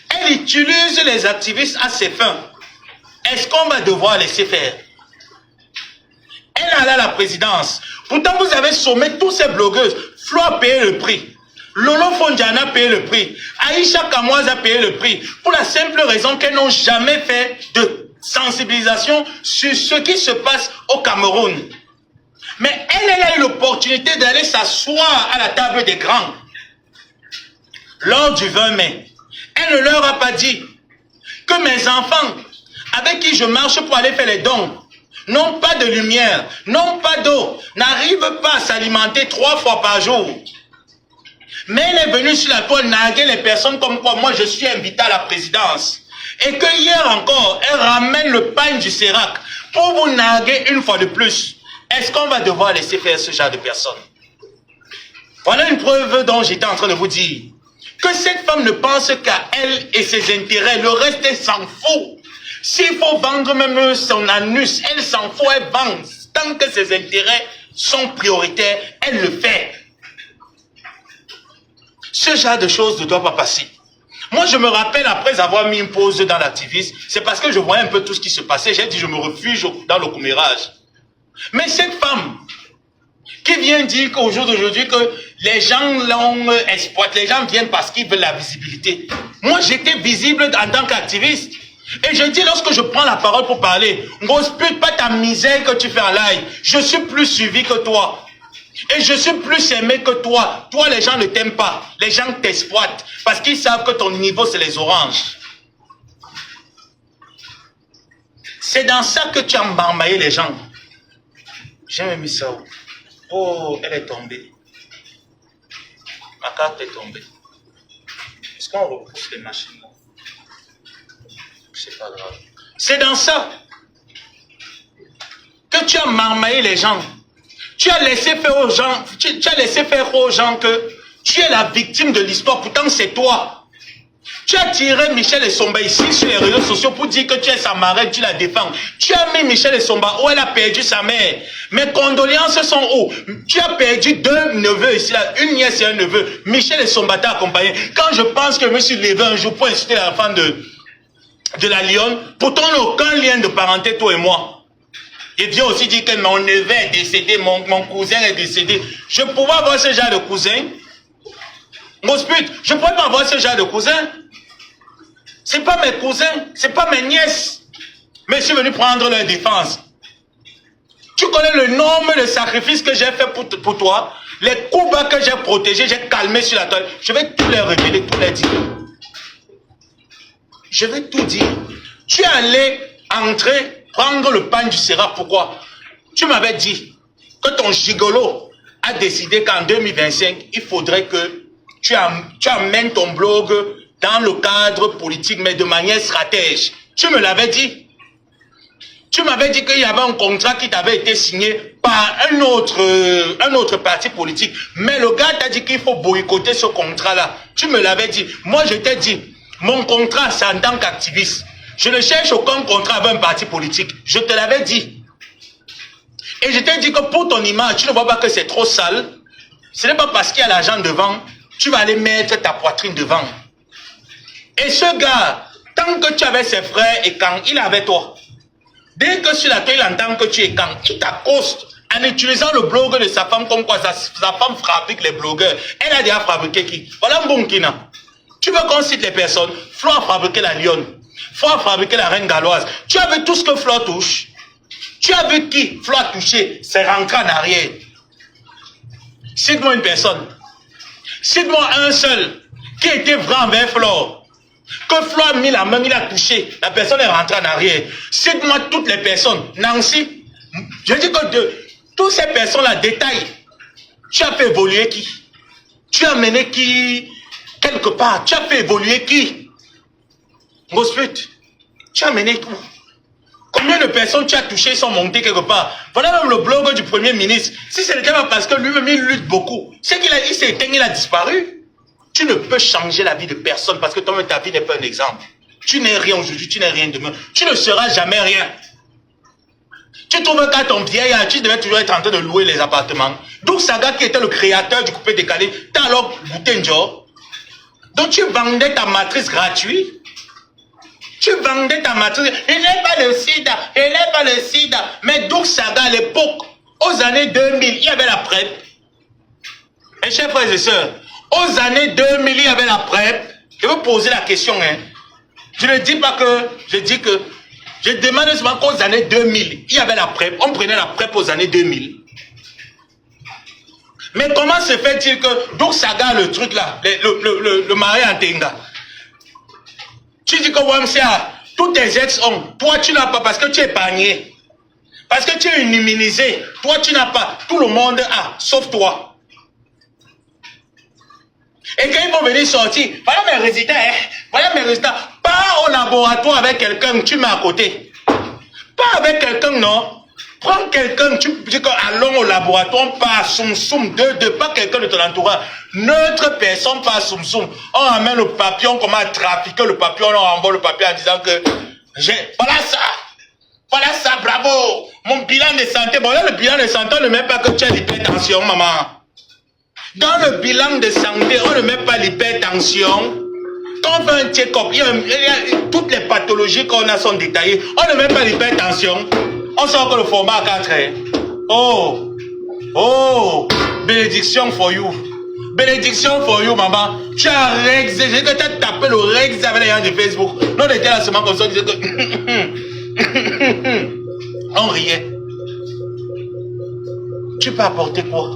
Elle utilise les activistes à ses fins. Est-ce qu'on va devoir laisser faire? Elle allait à la présidence. Pourtant, vous avez sommé tous ces blogueuses. Flo a payé le prix. Lolo Fondiana a payé le prix. Aïcha Kamoise a payé le prix. Pour la simple raison qu'elles n'ont jamais fait de sensibilisation sur ce qui se passe au Cameroun. Mais elle a eu l'opportunité d'aller s'asseoir à la table des grands. Lors du 20 mai, elle ne leur a pas dit que mes enfants, avec qui je marche pour aller faire les dons, n'ont pas de lumière, n'ont pas d'eau, n'arrivent pas à s'alimenter 3 fois par jour. Mais elle est venue sur la toile narguer les personnes comme quoi moi je suis invité à la présidence. Et que hier encore, elle ramène le pain du Sérac pour vous narguer une fois de plus. Est-ce qu'on va devoir laisser faire ce genre de personnes? Voilà une preuve dont j'étais en train de vous dire. Que cette femme ne pense qu'à elle et ses intérêts. Le reste, elle s'en fout. S'il faut vendre même son anus, elle s'en fout, elle vend. Tant que ses intérêts sont prioritaires, elle le fait. Ce genre de choses ne doit pas passer. Moi, je me rappelle, après avoir mis une pause dans l'activisme, c'est parce que je voyais un peu tout ce qui se passait. J'ai dit, je me refuge dans le commérage. Mais cette femme qui vient dire qu'au jour d'aujourd'hui que les gens l'ont exploité, les gens viennent parce qu'ils veulent la visibilité. Moi, j'étais visible en tant qu'activiste. Et je dis, lorsque je prends la parole pour parler, Ngosput, pas ta misère que tu fais en live. Je suis plus suivi que toi. Et je suis plus aimé que toi. Toi, les gens ne t'aiment pas. Les gens t'exploitent. Parce qu'ils savent que ton niveau, c'est les oranges. C'est dans ça que tu as marmaillé les gens. J'ai même mis ça. Oh, elle est tombée. Ma carte est tombée. Est-ce qu'on repousse les machines? C'est pas grave. C'est dans ça que tu as marmaillé les gens. Tu as laissé faire aux gens, tu as laissé faire aux gens que tu es la victime de l'histoire. Pourtant, c'est toi. Tu as tiré Michel Essomba ici sur les réseaux sociaux pour dire que tu es sa marraine, tu la défends. Tu as mis Michel Essomba où elle a perdu sa mère. Mes condoléances sont où? Tu as perdu 2 neveux ici, là, une nièce et un neveu. Michel Essomba t'a accompagné. Quand je pense que je me suis levé un jour pour insulter l'enfant de la Lyon, pourtant on n'a aucun lien de parenté, toi et moi. Il vient aussi dire que mon neveu est décédé, mon cousin est décédé. Je pouvais avoir ce genre de cousin. Ngosput, je ne pourrais pas avoir ce genre de cousin. C'est pas mes cousins, c'est pas mes nièces. Mais je suis venu prendre leur défense. Tu connais le nombre de sacrifices que j'ai fait pour toi, les coups bas que j'ai protégés, j'ai calmé sur la toile. Je vais tout les révéler, tout les dire. Je vais tout dire. Tu es allé entrer, prendre le pain du Sera. Pourquoi? Tu m'avais dit que ton gigolo a décidé qu'en 2025, il faudrait que tu amènes ton blog dans le cadre politique, mais de manière stratège. Tu me l'avais dit. Tu m'avais dit qu'il y avait un contrat qui t'avait été signé par un autre parti politique. Mais le gars t'a dit qu'il faut boycotter ce contrat-là. Tu me l'avais dit. Moi, je t'ai dit, mon contrat, c'est en tant qu'activiste. Je ne cherche aucun contrat avec un parti politique. Je te l'avais dit. Et je t'ai dit que pour ton image, tu ne vois pas que c'est trop sale. Ce n'est pas parce qu'il y a l'argent devant, tu vas aller mettre ta poitrine devant. Et ce gars, tant que tu avais ses frères et quand il avait toi, dès que sur la toile, il entend que tu es quand, il t'accoste en utilisant le blog de sa femme comme quoi sa femme fabrique les blogueurs. Elle a déjà fabriqué qui? Voilà un bon kina. Tu veux qu'on cite les personnes? Flo a fabriqué la lionne. Flo a fabriqué la reine galloise. Tu as vu tout ce que Flo touche? Tu as vu qui Flo a touché? C'est rentré en arrière. Cite-moi une personne. Cite-moi un seul qui était vrai envers Flo. Que Flo a mis la main, il a touché. La personne est rentrée en arrière. Cite-moi toutes les personnes. Nancy, je dis que de toutes ces personnes-là, détail. Tu as fait évoluer qui? Tu as mené qui quelque part? Tu as fait évoluer qui? Gosput, tu as mené tout. Combien de personnes tu as touché sont montées quelque part? Voilà même le blog du Premier ministre. Si ce n'était pas parce que lui-même il lutte beaucoup, c'est qu'il s'est éteint, il a disparu. Tu ne peux changer la vie de personne parce que toi-même ta vie n'est pas un exemple. Tu n'es rien aujourd'hui, tu n'es rien demain. Tu ne seras jamais rien. Tu trouves qu'à ton vieil âge, tu devais toujours être en train de louer les appartements. Donc Saga qui était le créateur du coupé décalé, t'as alors goûté un job. Donc tu vendais ta matrice gratuite. Tu vendais ta matrice. Il n'est pas le sida, il n'est pas le sida. Mais donc Saga à l'époque, aux années 2000, il y avait la PrEP. Et chers frères et sœurs, aux années 2000, il y avait la PrEP. Je veux poser la question. Hein. Je ne dis pas que... Je dis que... Je demande seulement qu'aux années 2000, il y avait la PrEP. On prenait la PrEP aux années 2000. Mais comment se fait-il que... Donc Saga, le truc là, le mari Antenga. Tu dis que Wamsia, tous tes ex ont. Toi, tu n'as pas parce que tu es épargné. Parce que tu es immunisé. Toi, tu n'as pas. Tout le monde a, sauf toi. Et quand ils vont venir sortir, voilà mes résultats, hein, voilà mes résultats. Pas au laboratoire avec quelqu'un que tu mets à côté. Pas avec quelqu'un, non. Prends quelqu'un, tu dis que allons au laboratoire, pas soum soum, pas quelqu'un de ton entourage. Neutre personne, pas soum soum. On amène le papier, on commence à trafiquer le papier, on renvoie le papier en disant que voilà ça, bravo. Mon bilan de santé, bon là le bilan de santé, on ne met pas que tu as l'hypertension, maman. Dans le bilan de santé, on ne met pas l'hypertension. Quand on fait un check-up, toutes les pathologies qu'on a sont détaillées. On ne met pas l'hypertension. On sort que le format 4 heures. Oh, bénédiction for you. Bénédiction for you, maman. Tu as Rex, j'ai que tu as tapé le Rex avec les gens de Facebook. Non, on était là seulement comme ça, on disait que... on riait. Tu peux apporter quoi?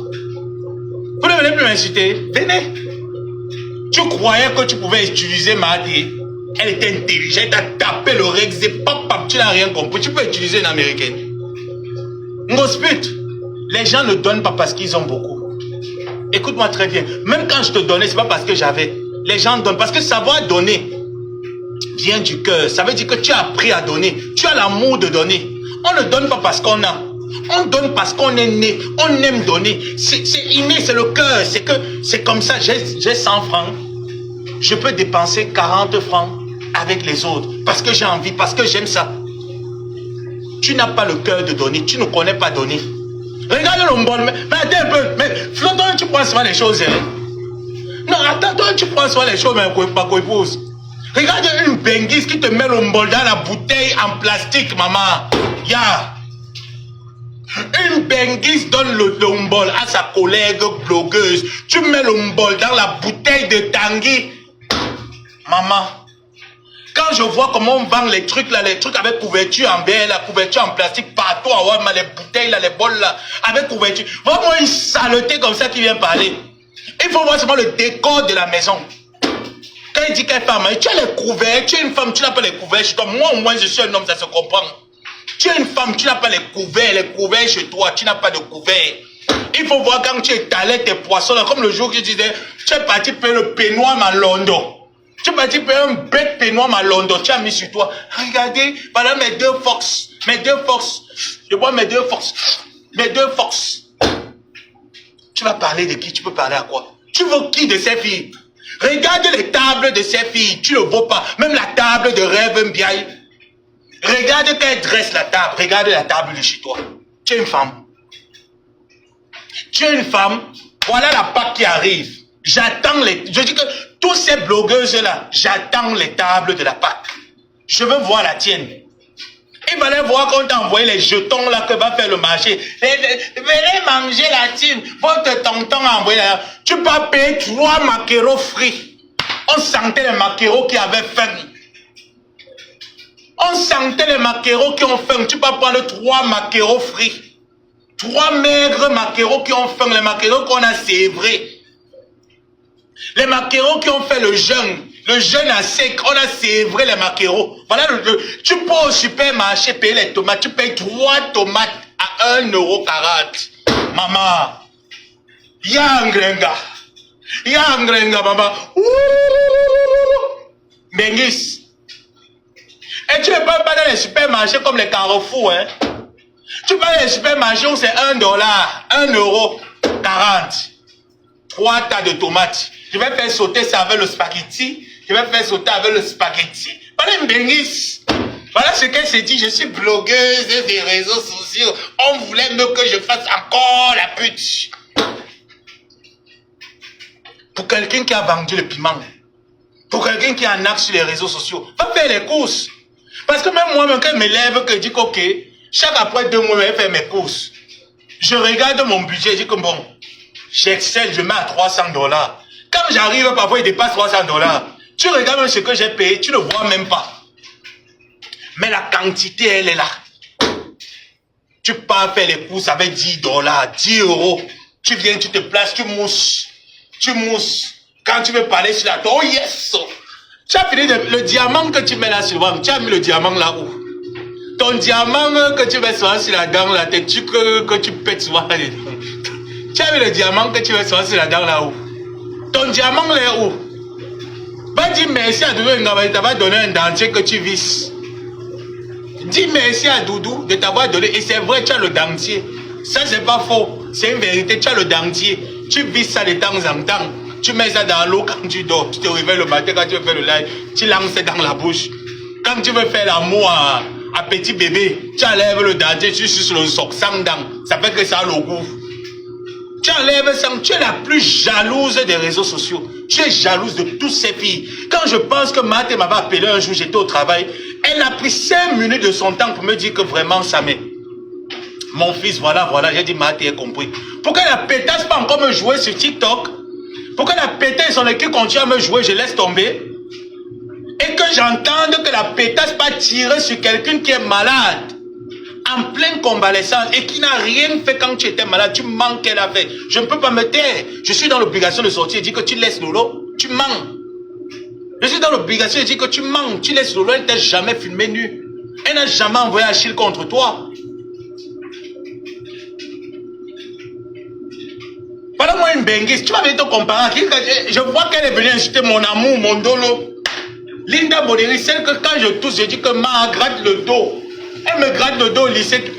Vous ne venez plus m'insulter. Venez. Tu croyais que tu pouvais utiliser Mahdi. Elle était intelligente. Elle t'a tapé le Rex et pop, tu n'as rien compris. Tu peux utiliser une américaine. Ngosput, les gens ne donnent pas parce qu'ils ont beaucoup. Écoute-moi très bien. Même quand je te donnais, ce n'est pas parce que j'avais. Les gens donnent. Parce que savoir donner vient du cœur. Ça veut dire que tu as appris à donner. Tu as l'amour de donner. On ne donne pas parce qu'on a. On donne parce qu'on est né. On aime donner. C'est inné, c'est le cœur. C'est comme ça. J'ai 100 francs. Je peux dépenser 40 francs avec les autres. Parce que j'ai envie, parce que j'aime ça. Tu n'as pas le cœur de donner. Tu ne connais pas donner. Regarde l'ombol. Mais attends un peu. Mais toi, tu prends souvent les choses. Hein? Non, attends, toi, tu prends souvent les choses, mais pas qu'on épouse. Regarde une benguise qui te met l'ombol dans la bouteille en plastique, maman. Ya. Une benguise donne le lombol à sa collègue blogueuse. Tu mets le lombol dans la bouteille de Tanguy. Maman, quand Quand je vois comment on vend les trucs là, les trucs avec couverture en verre, la couverture en plastique partout, les bouteilles là, les bols là, avec couverture. Vraiment une saleté comme ça qui vient parler. Il faut voir seulement le décor de la maison. Quand il dit qu'elle est femme, tu as les couverts, tu es une femme, tu n'as pas les couverts chez toi. Moi au moins je suis un homme, ça se comprend. Tu es une femme, tu n'as pas les couverts chez toi, tu n'as pas de couverts. Il faut voir quand tu étalais tes poissons là, comme le jour que je disais, tu es parti faire le peignoir à Londres. Tu es parti faire un bête peignoir à Londres, tu as mis sur toi. Regardez, voilà mes deux forces. Je vois mes deux forces. Tu vas parler de qui? Tu peux parler à quoi? Tu veux qui de ces filles? Regarde les tables de ces filles, tu ne le vois pas. Même la table de rêve Mbiaye. Regarde quand elle dresse la table, regarde la table de chez toi. Tu es une femme. Tu es une femme, voilà la Pâque qui arrive. J'attends je dis que tous ces blogueuses-là, j'attends les tables de la Pâque. Je veux voir la tienne. Il fallait voir quand t'a envoyé les jetons là que va faire le marché. Venez manger la tienne. Votre tonton a envoyé là. Tu peux payer 3 maquereaux frits. On sentait les maquereaux qui avaient faim. On sentait les maquereaux qui ont faim. Tu peux prendre 3 maquereaux frits. 3 maigres maquereaux qui ont faim. Les maquereaux qu'on a sévrés. Les maquereaux qui ont fait le jeûne. Le jeûne à sec, on a sévré les maquereaux. Voilà, tu peux au supermarché payer les tomates. Tu payes 3 tomates à 1,40 €. Maman, Yangrenga, maman. Bengis. Et tu ne peux pas dans les supermarchés comme les Carrefour, hein. Tu vas dans les supermarchés où c'est 1 $, 1,40 €. 3 tas de tomates. Je vais faire sauter ça avec le spaghetti. Voilà une bengis. Voilà ce qu'elle s'est dit. Je suis blogueuse des réseaux sociaux. On voulait mieux que je fasse encore la pute. Pour quelqu'un qui a vendu le piment. Pour quelqu'un qui en a sur les réseaux sociaux. Va faire les courses. Parce que même moi-même, quand je me lève, que je dis ok, chaque après 2 mois, je vais faire mes courses. Je regarde mon budget, je dis que bon, j'excelle, je mets à 300 $. Quand j'arrive, parfois, il dépasse 300 $. Tu regardes même ce que j'ai payé, tu ne vois même pas. Mais la quantité, elle est là. Tu pars faire les courses avec 10 $, 10 €. Tu viens, tu te places, tu mousses. Quand tu veux parler sur la tête, oh yes! Tu as fini le diamant que tu mets là sur le ventre, tu as mis le diamant là où? Ton diamant que tu mets souvent sur la dent, la tête, que tu pètes souvent là dedans. Tu as mis le diamant que tu mets souvent sur la dent là où? Ton diamant là est où? Va dire merci à Doudou Ngaba, il t'a donné un dentier que tu visses. Dis merci à Doudou de t'avoir donné. Et c'est vrai, tu as le dentier. Ça, c'est pas faux. C'est une vérité, tu as le dentier. Tu visses ça de temps en temps. Tu mets ça dans l'eau quand tu dors. Tu te réveilles le matin quand tu veux faire le live. Tu lances ça dans la bouche. Quand tu veux faire l'amour à petit bébé, tu enlèves le dentier, tu suces le soc sans dents. Ça fait que ça a le goût. Tu enlèves ça, tu es la plus jalouse des réseaux sociaux. Tu es jalouse de toutes ces filles. Quand je pense que Mathé m'avait appelé un jour, j'étais au travail, elle a pris 5 minutes de son temps pour me dire que vraiment ça m'est. Mon fils, voilà, j'ai dit Mathé a compris. Pourquoi la pétasse pas encore me jouer sur TikTok? Pourquoi la pétasse son équipe continue à me jouer, je laisse tomber? Et que j'entende que la pétasse pas tirer sur quelqu'un qui est malade. En pleine convalescence et qui n'a rien fait quand tu étais malade, tu manques qu'elle a fait. Je ne peux pas me taire. Je suis dans l'obligation de sortir et dire que tu laisses Lolo, tu mens. Je suis dans l'obligation de dire que tu mens, tu laisses Lolo, elle ne t'a jamais filmé nu. Elle n'a jamais envoyé Achille contre toi. Voilà moi une benguise, tu vas venir te comparer. Je vois qu'elle est venue insulter mon amour, mon dolo. Linda Boderi, celle que quand je touche, je dis que ma gratte le dos. Elle me gratte le dos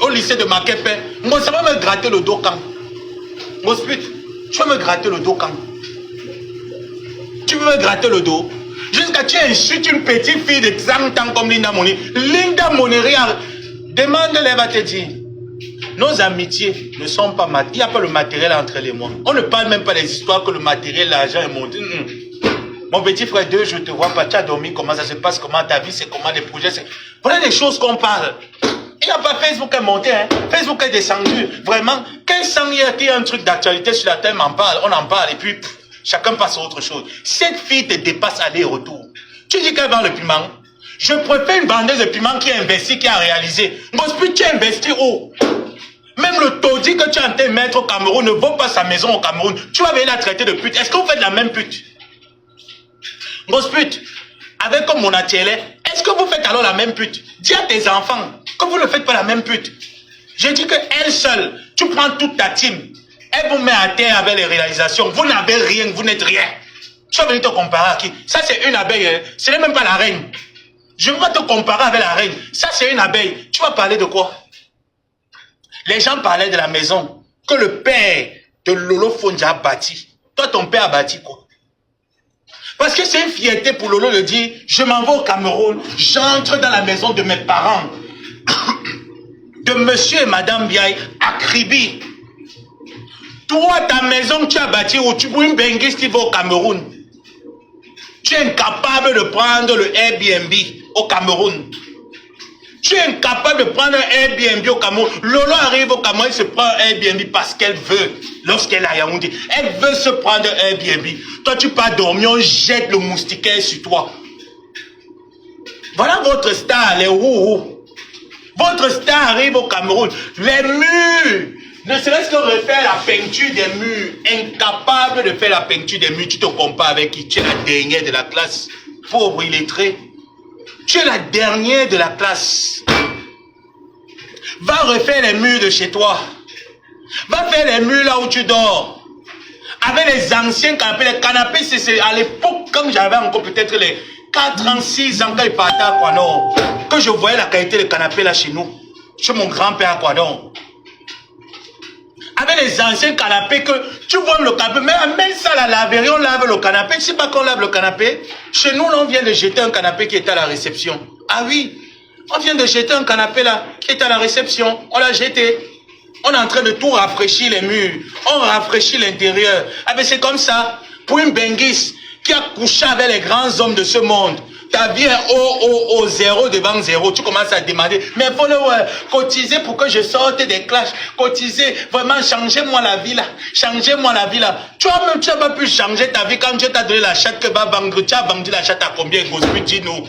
au lycée de Makepe. Moi, ça va me gratter le dos quand? Mospit, tu vas me gratter le dos quand? Tu veux me gratter le dos? Jusqu'à tu insultes une petite fille de 30 ans comme Linda Moneri. Linda Moneri, demande-les, elle va te dire. Nos amitiés ne sont pas matérielles. Il n'y a pas le matériel entre les mots. On ne parle même pas des histoires que le matériel, l'argent est monté. Mon petit frère, 2 jours, je te vois pas, tu as dormi, comment ça se passe, comment ta vie, c'est comment les projets, c'est... Voilà les choses qu'on parle. Il n'y a pas Facebook est monté, hein. Facebook est descendu. Vraiment, quand il y a un truc d'actualité sur la terre, on en parle, et puis chacun passe à autre chose. Cette fille te dépasse aller-retour. Tu dis qu'elle vend le piment. Je préfère une vendeuse de piment qui a investi, qui a réalisé. Gospel, tu as investi où? Même le taudis que tu es en train de mettre au Cameroun ne vaut pas sa maison au Cameroun. Tu vas venir la traiter de pute. Est-ce que vous faites la même pute? Gospel, avec comme mon atelier, est-ce que vous faites alors la même pute? Dis à tes enfants que vous ne faites pas la même pute. Je dis qu'elle seule, tu prends toute ta team, elle vous met à terre avec les réalisations. Vous n'avez rien, vous n'êtes rien. Tu vas venir te comparer à qui? Ça c'est une abeille, hein? Ce n'est même pas la reine. Je ne veux pas te comparer avec la reine. Ça c'est une abeille. Tu vas parler de quoi? Les gens parlaient de la maison que le père de Lolo Fonja a bâti. Toi ton père a bâti quoi? Parce que c'est une fierté pour Lolo de dire, je m'en vais au Cameroun, j'entre dans la maison de mes parents, de monsieur et madame Biaï, à Kribi. Toi, ta maison que tu as bâtie, où tu peux une benguise qui va au Cameroun. Tu es incapable de prendre le Airbnb au Cameroun. Tu es incapable de prendre un Airbnb au Cameroun. Lolo arrive au Cameroun, elle se prend un Airbnb parce qu'elle veut. Lorsqu'elle est à Yaoundé, elle veut se prendre un Airbnb. Toi, tu pars dormir, on jette le moustiquaire sur toi. Voilà votre star, les roues. Votre star arrive au Cameroun. Les murs, ne serait-ce que refaire la peinture des murs. Incapable de faire la peinture des murs. Tu te compares avec qui? Tu es la dernière de la classe. Pauvre illettré. Tu es la dernière de la classe. Va refaire les murs de chez toi. Va faire les murs là où tu dors. Avec les anciens canapés. Les canapés, c'est à l'époque, quand j'avais encore peut-être les 4 ans, 6 ans, quand il partait à Kouadon, que je voyais la qualité des canapés là chez nous. Chez mon grand-père à Kouadon. Avec les anciens canapés que tu vois le canapé, même ça la laverie, on lave le canapé. C'est pas qu'on lave le canapé. Chez nous, on vient de jeter un canapé qui était à la réception. Ah oui, on vient de jeter un canapé là qui était à la réception. On l'a jeté. On est en train de tout rafraîchir les murs. On rafraîchit l'intérieur. Ah ben c'est comme ça. Pour une benguise qui a couché avec les grands hommes de ce monde. Ta vie est au zéro devant zéro. Tu commences à demander, mais il faut le cotiser pour que je sorte des clashs. Cotiser, vraiment, changez-moi la vie là. Changez-moi la vie là. Tu n'as pas pu changer ta vie quand Dieu t'a donné la chatte que va vendre. Tu as vendu la chatte à combien, Gospel, dis-nous.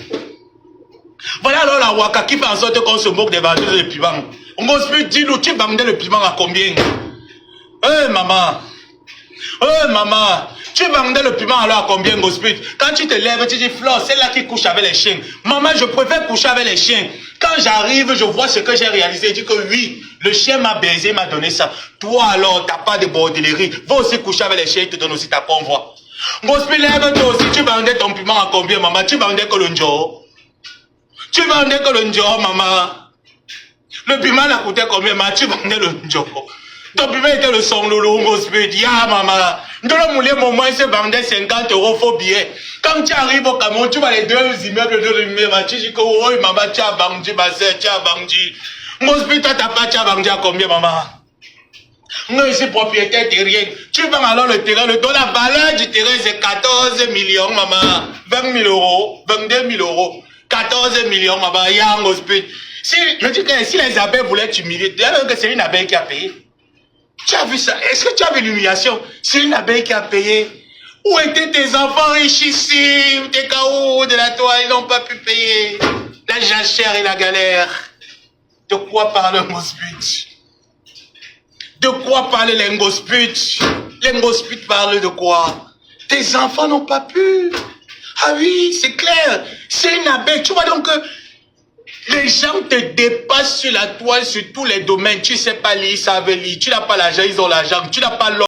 Voilà alors la Waka qui fait en sorte qu'on se moque des vendeurs de piment. Gospel, dis-nous, tu vendais le piment à combien? Maman. Maman. Tu vendais le piment alors à combien, Gospel? Quand tu te lèves, tu dis, Flore, c'est là qui couche avec les chiens. Maman, je préfère coucher avec les chiens. Quand j'arrive, je vois ce que j'ai réalisé. Je dis que oui, le chien m'a baisé, m'a donné ça. Toi alors, t'as pas de bordellerie. Va aussi coucher avec les chiens, il te donne aussi ta convoi. Gospel, lève-toi aussi, tu vendais ton piment à combien, maman? Tu vendais que le njo. Tu vendais que le njo, maman. Le piment a coûté combien, maman? Tu vendais le njo. Ton piment était le son lolo, Gospel. Ya, maman. Dans le moulin, moment, il se vendait 50 € faux billets. Quand tu arrives au Cameroun, tu vois les deux immeubles de l'immeuble. Tu dis que, oh, maman, tu as vendu, ma soeur, tu as vendu. Gospel, toi, tu as vendu à combien, maman? Moi, je suis propriétaire terrien. Tu vends alors le terrain, la valeur du terrain, c'est 14 millions, maman. 20 000 €, 22 000 €. 14 millions, maman, ya, Gospel. Je dis que si les abeilles voulaient t'humilier, c'est une abeille qui a payé. Tu as vu ça? Est-ce que tu as vu l'humiliation? C'est une abeille qui a payé. Où étaient tes enfants richissimes, tes KO de la toile, ils n'ont pas pu payer. La jachère et la galère. De quoi parle Gospel? De quoi parle Gospel? Gospel parle de quoi? Tes enfants n'ont pas pu. Ah oui, c'est clair. C'est une abeille. Tu vois donc que les gens te dépassent sur la toile, sur tous les domaines. Tu sais pas lire, ils savent lire. Tu n'as pas l'argent, ils ont l'argent. Tu n'as pas l'or.